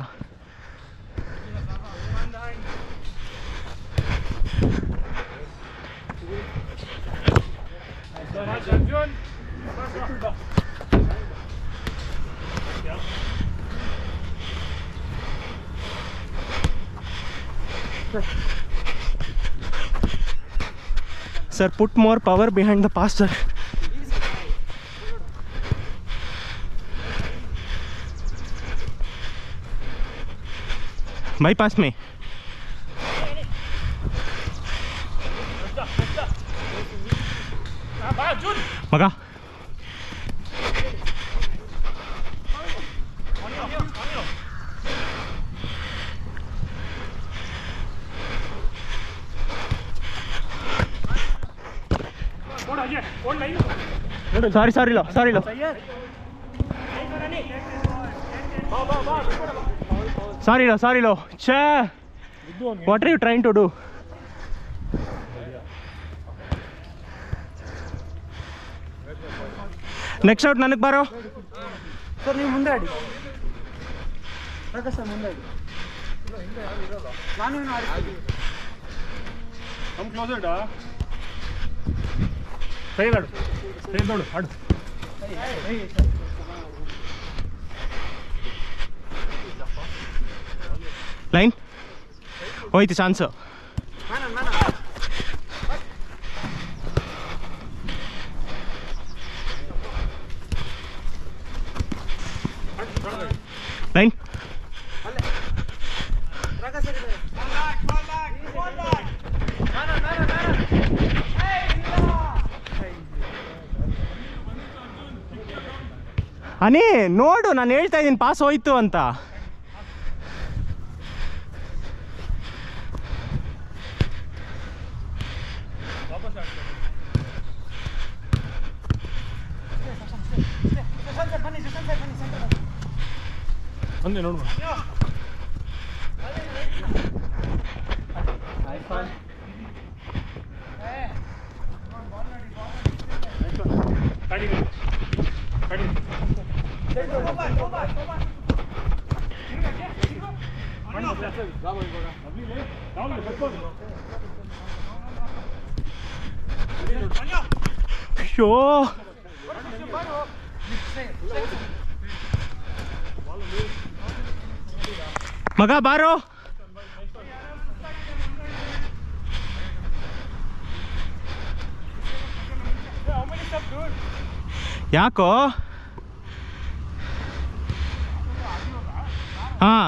Sir, put more power behind the pass, sir. Bypass me. Maga. Sorry, lo. Sorry, lo. Che. What are you trying to do? Next out ನನಗೆ ಬಾರೋ. ಸರ್ ನೀವು ಮುಂದೆ ಆಡಿ. ಪ್ರಕಾಶ್ ಸರ್ ಮುಂದೆ ಆಡಿ. ನಾನು ಏನು ಆಡ್ತೀನಿ. ಕಮ್ ಕ್ಲೋಸರ್ ಡಾ. ಸೈಡ್ ಆಡು. ಸೈಡ್ ನೋಡು ಆಡು. ಲೈನ್ ಹೋಯ್ತು ಚಾನ್ಸು. ಲೈನ್ ಅನಿ ನೋಡು, ನಾನು ಹೇಳ್ತಾ ಇದ್ದೀನಿ ಪಾಸ್ ಹೋಯ್ತು ಅಂತ. ಅಂದೆ ನೋಡು. ಅಯ್ಯೋ ಮಗ ಬಾರೋ. ಯಾಕೋ? ಹಾಂ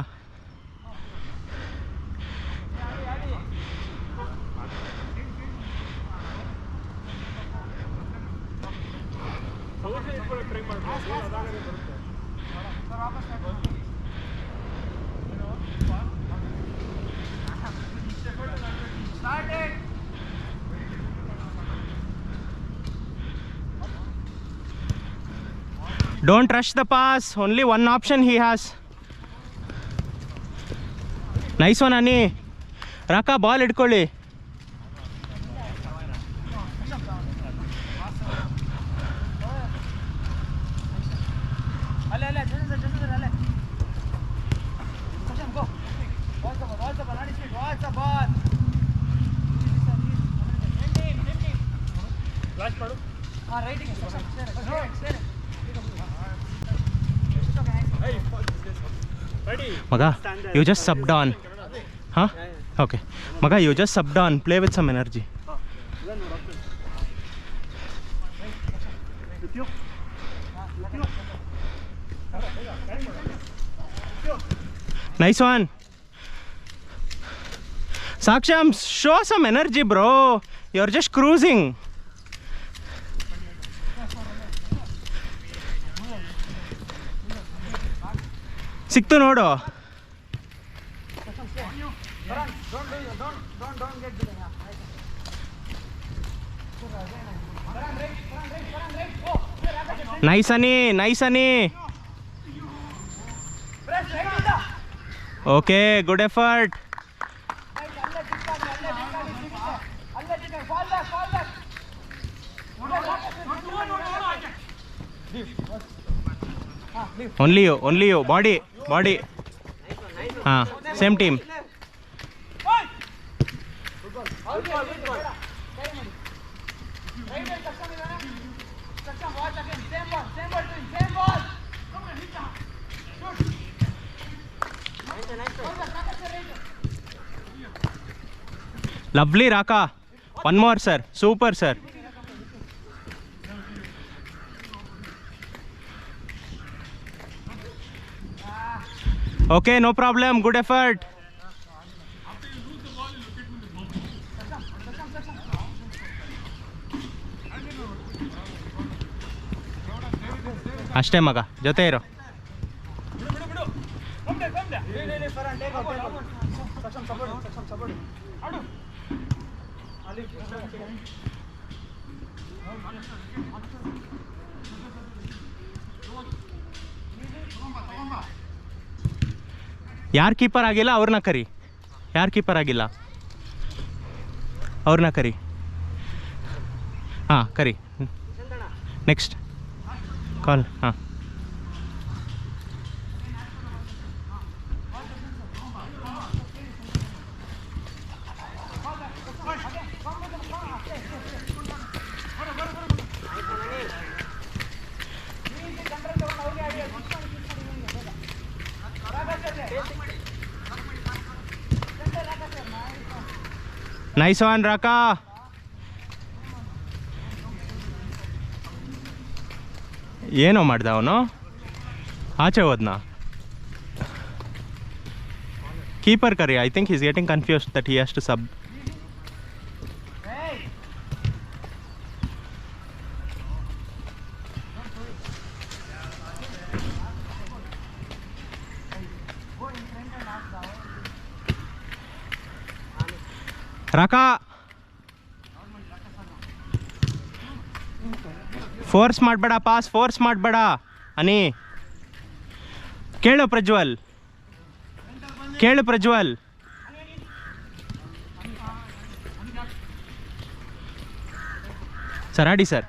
Don't rush the pass. Only one option he has. Nice one, Ani. Raka ball idkolli. Maga, you just subbed on. Huh? Okay. Maga, you just subbed on. Play with some energy. Nice one. Saksham, show some energy, bro. You're just cruising. ಸಿಕ್ತು ನೋಡು. Nice Ani, nice Ani. Okay, good effort. Only you body. ಹಾಂ, same team. Lovely Raka. One more sir, super sir. Okay, no problem, good effort. ಅಷ್ಟೇ ಮಗ, ಜೊತೆ ಇರೋ. ಯಾರು ಕೀಪರ್ ಆಗಿಲ್ಲ ಅವ್ರನ್ನ ಕರಿ. ಯಾರು ಕೀಪರ್ ಆಗಿಲ್ಲ ಅವ್ರನ್ನ ಕರಿ. ಹಾಂ, ಕರಿ. Next call. ಹಾಂ, ನೈಸ್ ಒನ್ ರಾಕಾ. ಏನೋ ಮಾಡ್ದ ಅವನು, ಆಚೆ ಹೋದ್ನಾ? ಕೀಪರ್ ಕರಿ. I think is getting confused that he has to sub. Raka, force ಮಾಡಬೇಡ, ಪಾಸ್ ಫೋರ್ಸ್ ಮಾಡಬೇಡ. ಅನಿ, ಕೇಳು ಪ್ರಜ್ವಲ್, ಕೇಳು ಪ್ರಜ್ವಲ್. ಸರ್ ಆಡಿ sir.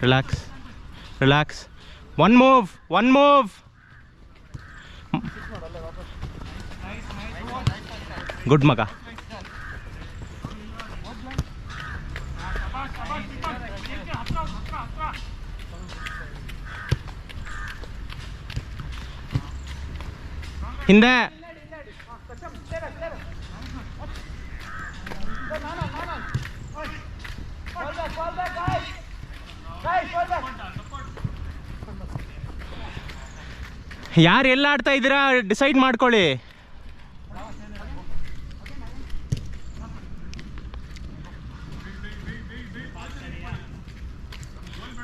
Relax, relax. One move. Good ಮಗ. ಹಿಂದೆ. ಯಾರು ಎಲ್ಲ ಆಡ್ತಾ ಇದ್ದೀರಾ ಡಿಸೈಡ್ ಮಾಡ್ಕೊಳ್ಳಿ.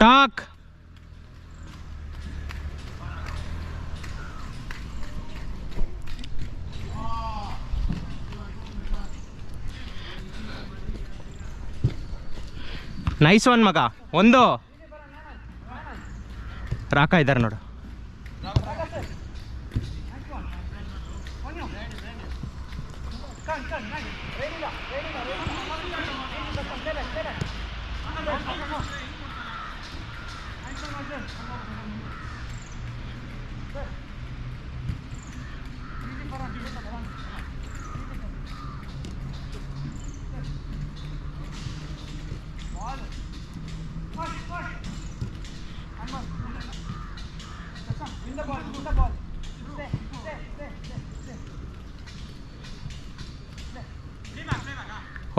ಟಾಕ್. ನೈಸ್ ಒನ್ ಮಗ. ಒಂದು ರಾಕಾ ಇದ್ದಾರೆ ನೋಡು.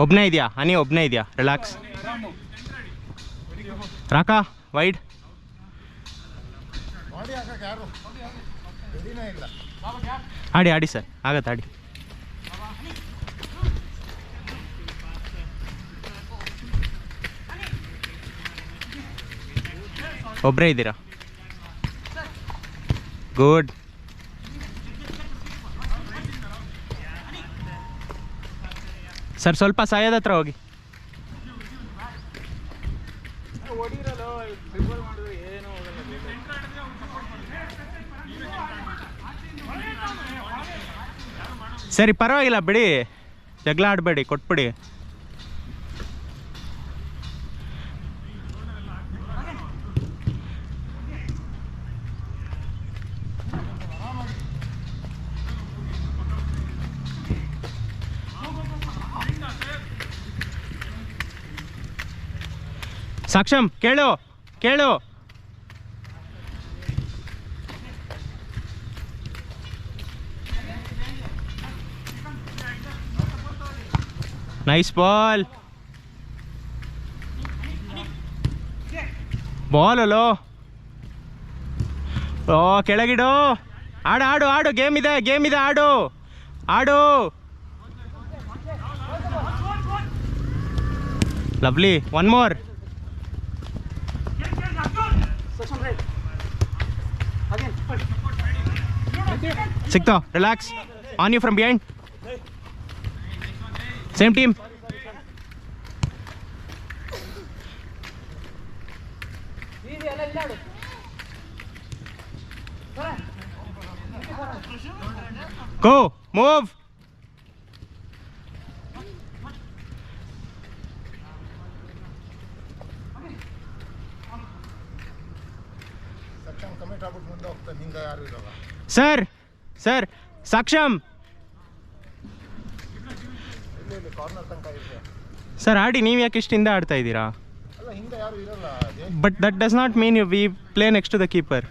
ಒಬ್ಬನೇ ಇದೆಯಾ ಹನಿ, ಒಬ್ಬನೇ ಇದೆಯಾ? ರಿಲ್ಯಾಕ್ಸ್. ರಾಕಾ ವೈಡ್. ಆಡಿ ಆಡಿ ಸರ್, ಆಗತ್ತೆ ಆಡಿ. ಒಬ್ಬರೇ ಇದ್ದೀರಾ? ಗುಡ್. ಸರ್ ಸ್ವಲ್ಪ ಸಾಯದ ಹತ್ರ ಹೋಗಿ. ಹೊಡಿರಲ್ಲ ಡ್ರಿಬಲ್ ಮಾಡಿದ್ರೆ ಏನೂ ಹೋಗಲ್ಲ. ಸರಿ ಪರವಾಗಿಲ್ಲ ಬಿಡಿ, ಜಗಳ ಆಡಬೇಡಿ, ಕೊಟ್ಬಿಡಿ. ಸಾಕ್ಷಮ್ ಕೇಳು ಕೇಳು. Nice ball. ಬಾಲ್ ಅಲ್ಲೋ. ಓ ಕೆಳಗಿಡು. ಆಡು ಆಡು ಆಡು, ಗೇಮ್ ಇದೆ ಆಡು ಆಡು. Lovely, one more. ಸಿಕ್ತೋ, relax. On you from behind. Same team. Go, move. Sir sir Saksham sir ಆಡಿ. ನೀವು ಯಾಕೆ ಇಷ್ಟಿಂದ ಆಡ್ತಾ ಇದ್ದೀರಾ? But that does not mean you we play next to the keeper.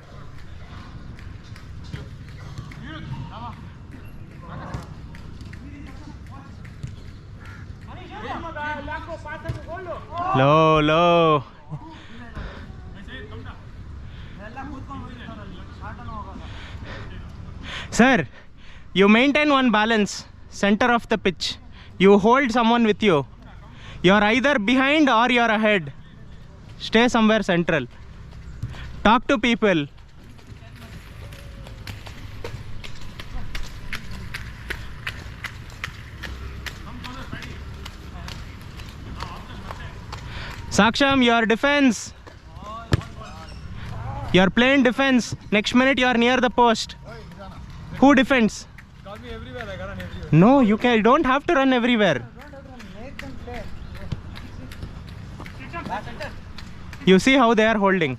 Low low. Sir, you maintain one balance, center of the pitch. You hold someone with you. You're either behind or you're ahead. Stay somewhere central. Talk to people. Saksham, your defense. You're playing defense. Next minute you're near the post. Who defends? Call me everywhere, I gotta run everywhere. No, you don't have to run everywhere. You see how they are holding.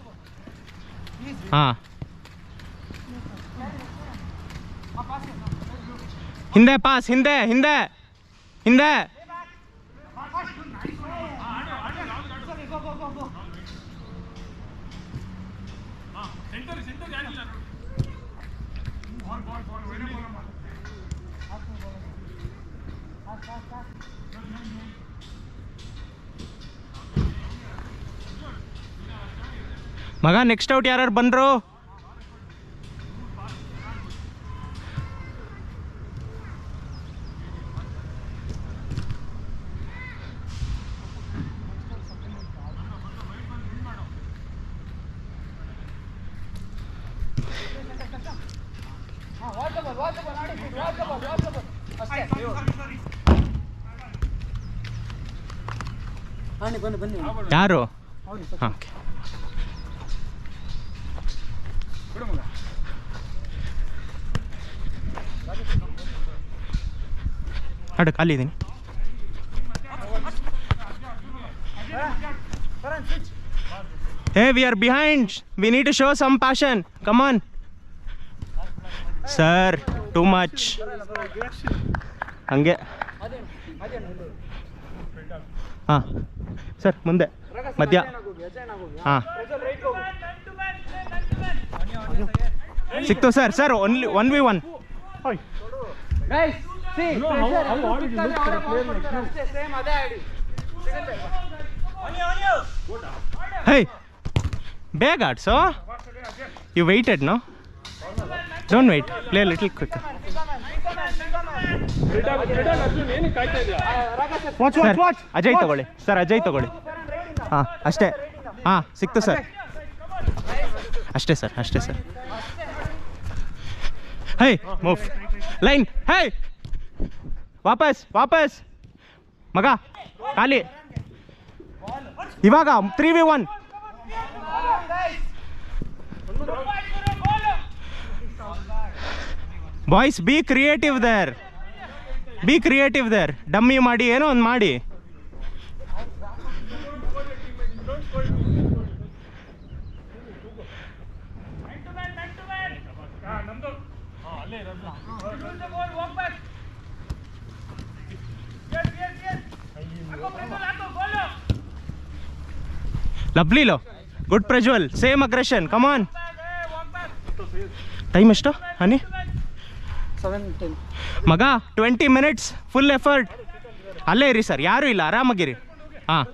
ಹಿಂದೆ ಪಾಸ್, ಹಿಂದೆ ಹಿಂದೆ ಹಿಂದೆ. ಮಗ ನೆಕ್ಸ್ಟ್ ಔಟ್ ಯಾರು ಬಂದ್ರು? ಯಾರು? ಹಾಂ, ಓಕೆ. ಆಡು, ಖಾಲಿ ಇದ್ದೀನಿ. Hey, we are behind. We need to show some passion. Come on. Sir, too much. ಹಂಗೆ. ಹಾಂ ಸರ್, ಮುಂದೆ ಮಧ್ಯ. ಹಾಂ ಸಿಕ್ತು sir. Sir only 1v1. Hey, ಬೇಗ ಆಡ್ಸೋ. You waited, no? Don't wait. Play a little quicker. Ajay ತಗೊಳ್ಳಿ ಸರ್, ಅಜಯ್ ತಗೊಳ್ಳಿ. ಹಾಂ ಅಷ್ಟೇ. ಹಾಂ ಸಿಕ್ತು ಸರ್. ಅಷ್ಟೇ ಸರ್, ಅಷ್ಟೇ sir. Hey move line hey ವಾಪಸ್ ವಾಪಸ್ ಮಗ ಖಾಲಿ ಇವಾಗ 3v1 boys be creative there dummy ಮಾಡಿ ಏನೋ ಒಂದು ಮಾಡಿ ಲವ್ಲಿ ಲೋ good Prajwal same aggression come on time ಎಷ್ಟು ಹನಿ 7:10 ಮಗ 20 ಮಿನಿಟ್ಸ್ ಫುಲ್ ಎಫರ್ಟ್ ಅಲ್ಲೇ ಇರಿ ಸರ್ ಯಾರೂ ಇಲ್ಲ ಆರಾಮಾಗಿರಿ ಹಾಂ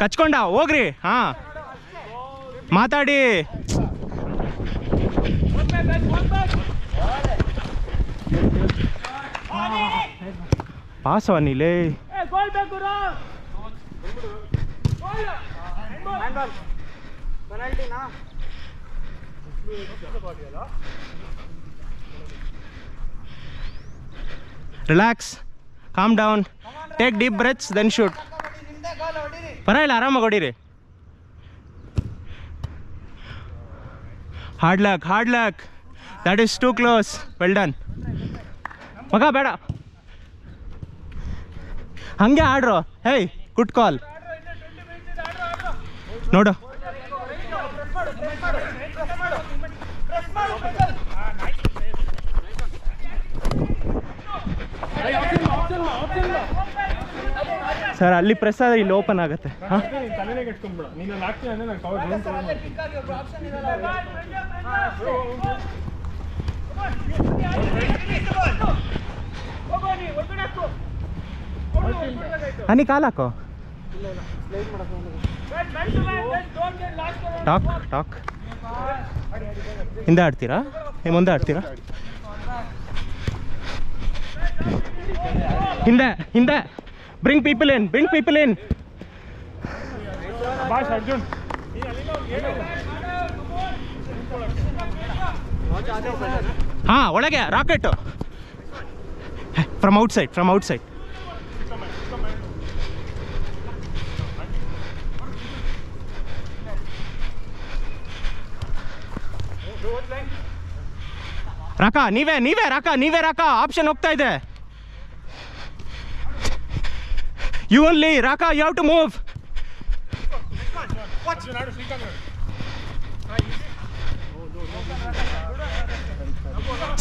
ಕಚ್ಕೊಂಡ ಹೋಗ್ರಿ ಹಾಂ ಮಾತಾಡಿ ಪಾಸ್ ನೀಲೇ relax calm down take deep breaths then shoot ಪರವಾಗಿಲ್ಲ ಆರಾಮಾಗಿ ಹೊಡೀರಿ hard luck that is too close well done ಮಗ ಬೇಡ ಹಂಗೆ ಆಡ್ರು ಹೇಯ್ ಗುಡ್ ಕಾಲ್ ನೋಡು ಸರ್ ಅಲ್ಲಿ ಪ್ರೆಸ್ ಆದರೆ ಇಲ್ಲಿ ಓಪನ್ ಆಗುತ್ತೆ ಹಾಂ ತಲೆನೇ ಕೆಟ್ಕೊಂಡ್ಬಿಡ ನೀನು ಹಾಕ್ತೀನಿ ಅಂದರೆ ನಾನು ಕವರ್ ಹನಿ ಕಾಲು ಹಾಕೋ ಟಾಕ್ ಹಿಂದೆ ಆಡ್ತೀರಾ ಮುಂದೆ ಆಡ್ತೀರಾ ಹಿಂದೆ bring people in boss Arjun ಹಾಂ ಒಳಗೆ ರಾಕೆಟ್ ಫ್ರಮ್ ಔಟ್ಸೈಡ್ ರಾಕಾ ನೀವೇ ರಾಕಾ ಆಪ್ಷನ್ ಹೋಗ್ತಾ ಇದೆ you only Raka you have to move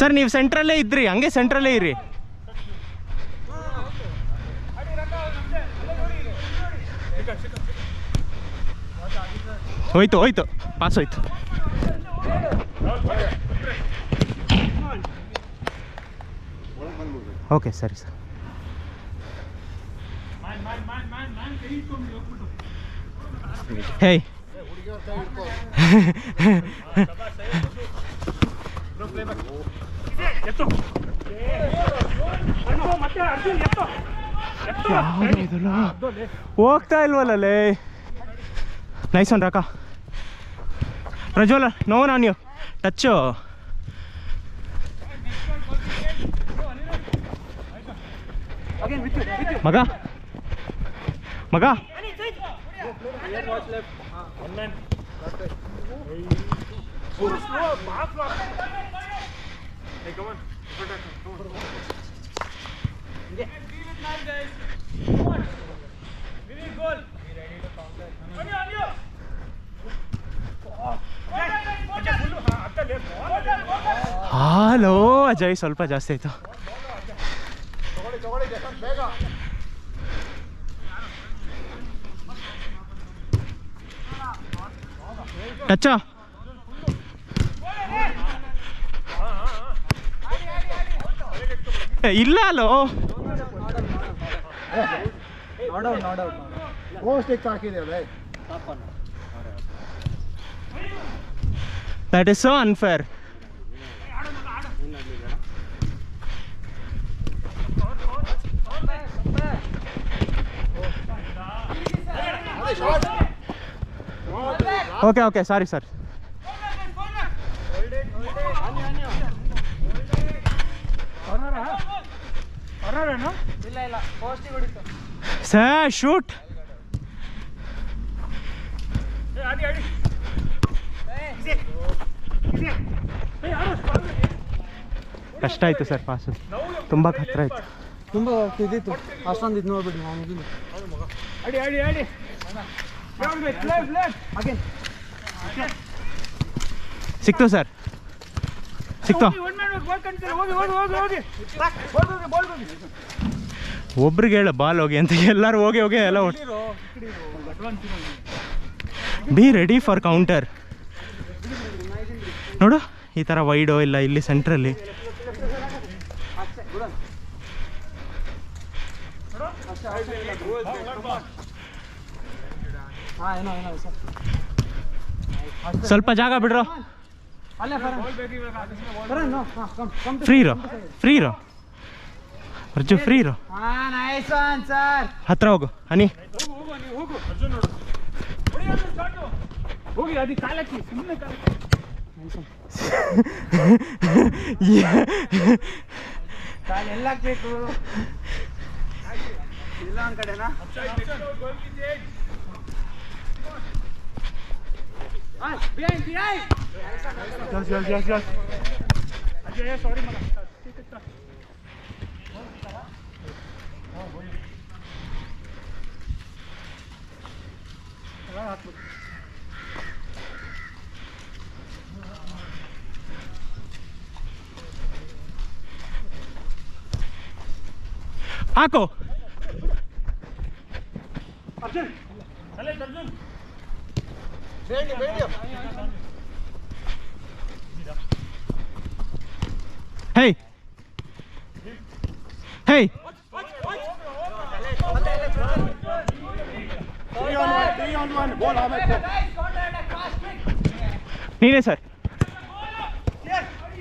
sir ನೀವು ಸೆಂಟ್ರಲ್ಲೇ ಇದ್ರಿ ಹಂಗೆ ಸೆಂಟ್ರಲ್ಲೇ ಇರಿ ಹೋಯ್ತು ಪಾಸ್ ಹೋಯ್ತು ಓಕೆ ಸರಿ ಸರ್ ಹೇಯ್ ಹೋಗ್ತಾ ಇಲ್ವಲ್ಲೇ nice one Raka Prajwal no ನಾನ್ ಯು ಟಚ್ಚು ಮಗ ಹಲೋ ಅಜಯ್ ಸ್ವಲ್ಪ ಜಾಸ್ತಿ ಆಯ್ತು ಟಚ್ಚಾ ಇಲ್ಲ ಅಲ್ಲೋ That is so unfair. Okay, sorry. ಫಾಸ್ಟಿಗೆ ಹೊಡಿತು. Sir shoot. ಆಡಿ ಆಡಿ ಕಷ್ಟ ಆಯಿತು ಸರ್ ಪಾಸು, ತುಂಬ ಹತ್ರ ಆಯಿತು. ತುಂಬ ಇದಿತ್ತು, ಅಷ್ಟೊಂದು ಇದು ನೋಡ್ಬಿಡಿ ನಾನು ಇದು. ಆಡಿ ಆಡಿ ಆಡಿ ಅಗೇನ್ ಸಿಕ್ತು ಸರ್, ಸಿಕ್ತು. ಒಬ್ರಿಗೆ ಹೇಳು ಬಾಲ್ ಹೋಗಿ ಅಂತ, ಎಲ್ಲರೂ ಹೋಗಿ ಹೋಗಿ ಎಲ್ಲ ಬಿ ರೆಡಿ ಫಾರ್ ಕೌಂಟರ್. ನೋಡು ಈ ಥರ ವೈಡೋ ಇಲ್ಲ ಇಲ್ಲಿ ಸೆಂಟ್ರಲ್ಲಿ. ಹಾಂ ಏನೋ ಏನೋ ಸರ್, ಸ್ವಲ್ಪ ಜಾಗ ಬಿಡ್ರೋ. ಅಲ್ಲೇ ಫರನ್ ನೋ, ಹಾಂ ಕಮ್ ಫ್ರೀ ಇರೋ, ಫ್ರೀ ಇರೋ ಅರ್ಜು, ಫ್ರೀ ಇರೋ. ಹಾಂ ನೈಸ್ ಒನ್ ಸರ್. ಹತ್ರ ಹೋಗು ಹನಿ. ಹೋಗು ನೀವು ಹೋಗು ಅರ್ಜುನ್ ನೋಡು ಹೋಗಿ ಅದು ಕಾಲಕ್ಕಿ ಸುಮ್ಮನೆ ಕಾಲಕ್ಕಿ. ಕಾಲು ಎಲ್ಲ ಹಾಕ್ಬೇಕು, ಇಲ್ಲ ಒಂದು ಕಡೆನಾ. ಅಜಯ್ ಸಾರಿ ಮಗ ಹಾಕೋ. ಅರ್ಜುನ್ ಅಲ್ಲೇ ಅರ್ಜುನ್ ಹೇ ಹೇ ನೀನೇ ಸರ್,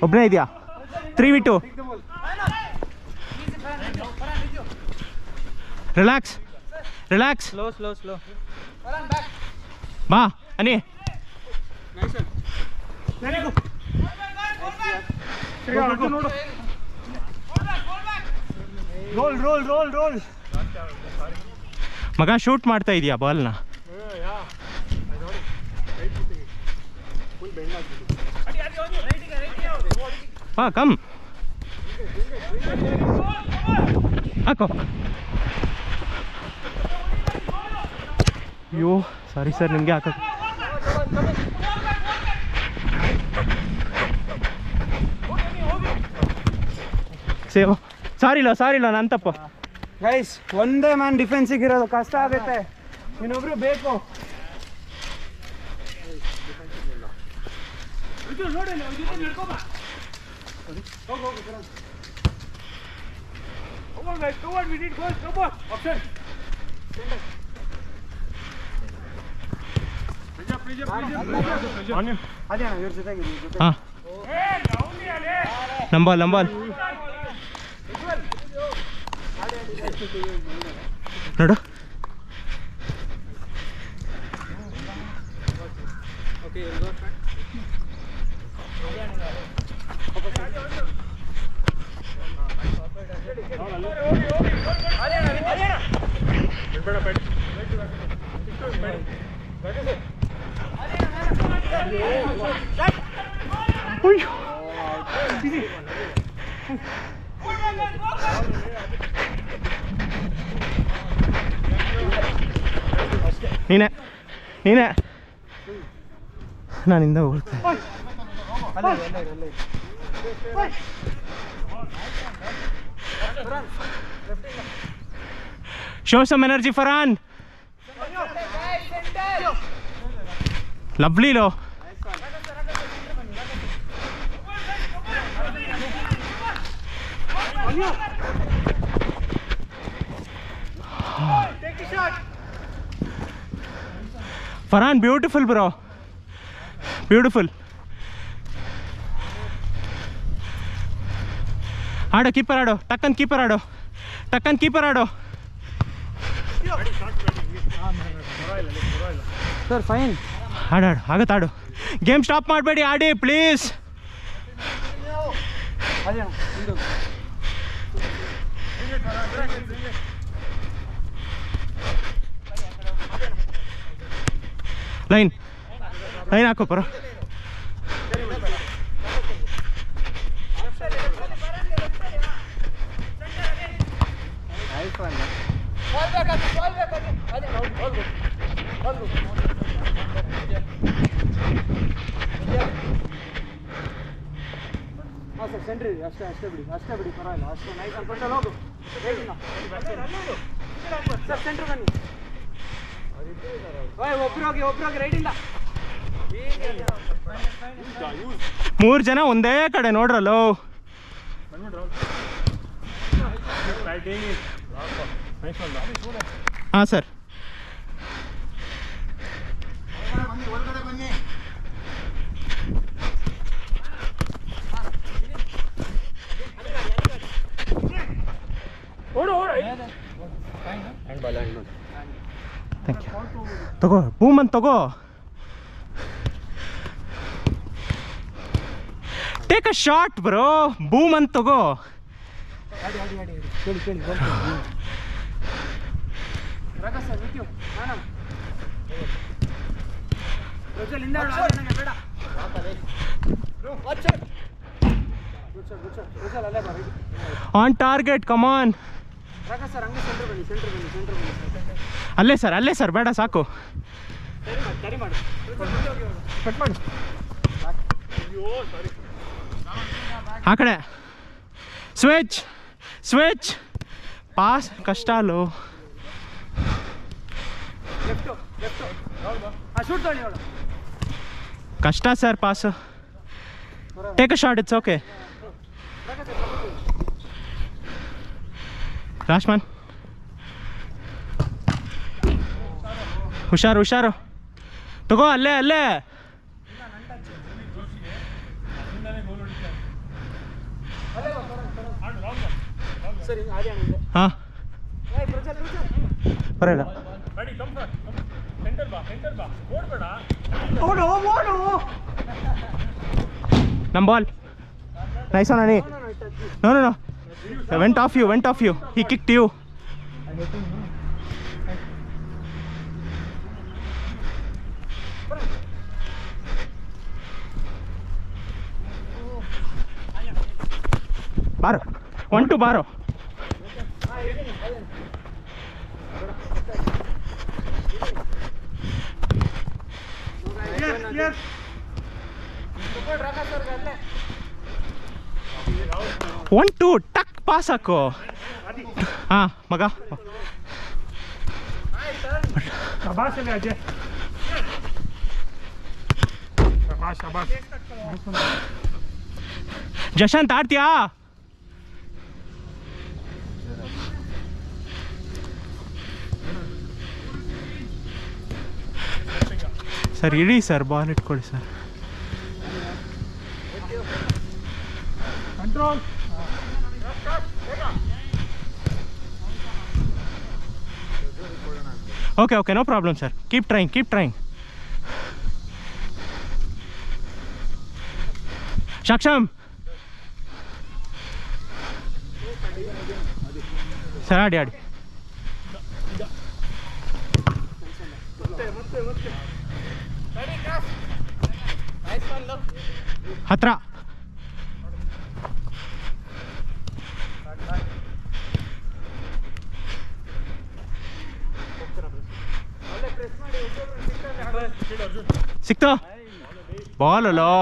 ಒಬ್ಬನೇ ಇದೆಯಾ? 3v2. Relax relax, slow slow slow. ಬಾ ಅನಿ. ನೋಡು ರೋಲ್ ರೋಲ್ ರೋಲ್ ರೋಲ್. ಮಗ ಶೂಟ್ ಮಾಡ್ತಾ ಇದೀಯಾ ಬಾಲ್ನ? ಹಾ ಕಮ್ ಹಾಕೋ. ಅಯ್ಯೋ ಸಾರಿ ಸರ್, ನಿಮಗೆ ಹಾಕೋ. ಸೇವ್ ಸಾರಿ ಇಲ್ಲ ನನ್ನ ತಪ್ಪು. ಗೈಸ್ ಒಂದೇ ಮ್ಯಾನ್ ಡಿಫೆನ್ಸಿಗೆ ಇರೋದು ಕಷ್ಟ ಆಗುತ್ತೆ, ಇನ್ನೊಬ್ರು ಬೇಕು. ಅದೇ ಇವ್ರ ಜೊತೆಗೆ ಹಾಂ ನಂಬಾಲ್ ನೋಡು. ನೀನೇ ನಾನಿಂದ ಹೋಗ್ತೇನೆ. Show some energy, Farhan. Lovely low. Take a shot. Farhan, beautiful bro. Beautiful. ಆಡೋ ಕೀಪರ್ ಆಡೋ, ಟಕ್ಕನ್ ಕೀಪರ್ ಆಡೋ. Sir fine. ಆಡು ಆಗತ್ತಾಡು. ಗೇಮ್ ಸ್ಟಾಪ್ ಮಾಡಬೇಡಿ, ಆಡಿ ಪ್ಲೀಸ್. ಅದೇ ಲೈನ್ ಲೈನ್ ಹಾಕೋ ಪರ. ಹಾಂ ಸರ್ ಸೆಂಟ್ರಿ ಅಷ್ಟೇ ಅಷ್ಟೇ ಬಿಡಿ ಪರವಾಗಿಲ್ಲ ಅಷ್ಟೇ ನೈಸ್ ಅನ್ಕೊಂಡಲ್ಲಿ ಹೋಗು ಸರ್ ಸೆಂಟ್ರ್ ಬನ್ನಿ. ಒಬ್ರು ಹೋಗಿ ರೈಟಿಂದ 3 ಜನ ಒಂದೇ ಕಡೆ ನೋಡ್ರಲ್ಲೋ. ಹಾಂ ಸರ್. ತಗೋ ಬೂಮ್ ಅಂತ ತಗೋ. Take a shot bro. Boom ಅಂತ ತಗೋ. ಕೇಳಿ ರಗ ಸರ್ ವಿತ್ಯು ನಾನು ಪ್ರಜ್ವಲ್ ಹಿಂದೆ ಬೇಡ ಪ್ರಜ್ವಲ್ ಅಲ್ಲೇ ಬರ. On target come on. ರಗ ಸರ್ ಹಂಗೆ ಸೆಂಟ್ರ್ ಬನ್ನಿ. ಅಲ್ಲೇ ಸರ್ ಬೇಡ ಸಾಕು. ಸರಿ ಮಾಡು ಕಟ್ ಮಾಡು. ಆ ಕಡೆ ಸ್ವಿಚ್ ಪಾಸ್ ಕಷ್ಟ ಅಲ್ಲೋ. ಲೆಫ್ಟು ಶೂಟ್ ತೊಳಿ ಅವಳು ಕಷ್ಟ sir pass. Take a shot it's okay. Rashman ಹುಷಾರು ತಗೋ. ಅಲ್ಲೇ ಸರಿ ಆಡಿ ಹಾಂ ಬರೋಲ್ಲ. ನಮ್ಮ ball nice one Ani. No went off you he kicked you. ಬಾರೋ 1-2 ಬಾರೋ. ಒನ್ ಟೂ ಟಕ್ ಪಾಸ್ ಹಾಕು. ಹಾಂ ಮಗ ಜಶಂತ್ ಆಡ್ತೀಯಾ? ಸರ್ ಇಡಿ ಸರ್ ಬಾಲ್ ಇಟ್ಕೊಳ್ಳಿ sir. Control. Okay no problem sir. Keep trying. Saksham sir ಆಡಿ ಹತ್ರ. ಸಿಕ್ತಾ ಬಾಲಲ್ಲೋ.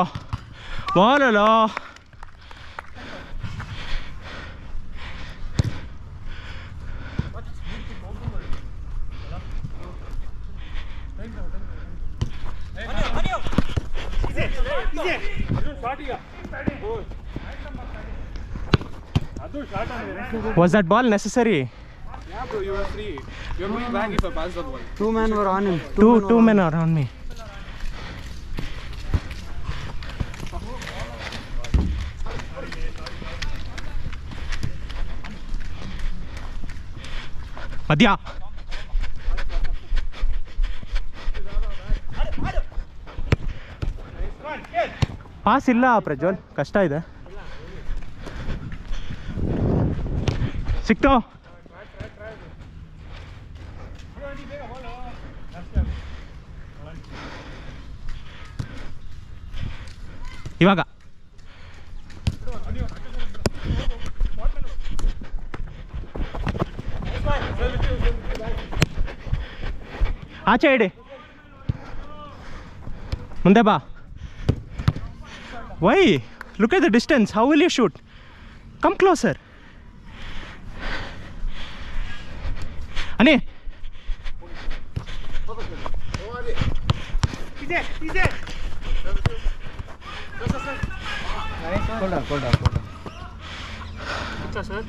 Was that ball necessary? Yeah, bro, you were free. You're going back if I pass the ball. 2 men were on him. Two men are on me. ಮಧ್ಯ ಪಾಸ್ ಇಲ್ಲ ಪ್ರಜ್ವಲ್, ಕಷ್ಟ ಇದೆ. ಸಿಕ್ತೋ? ಆಚೆ ಇಡಿ, ಮುಂದೆ ಬಾ. Why? Look at the distance. How will you shoot? Come closer. Ani, Hold on. अच्छा सर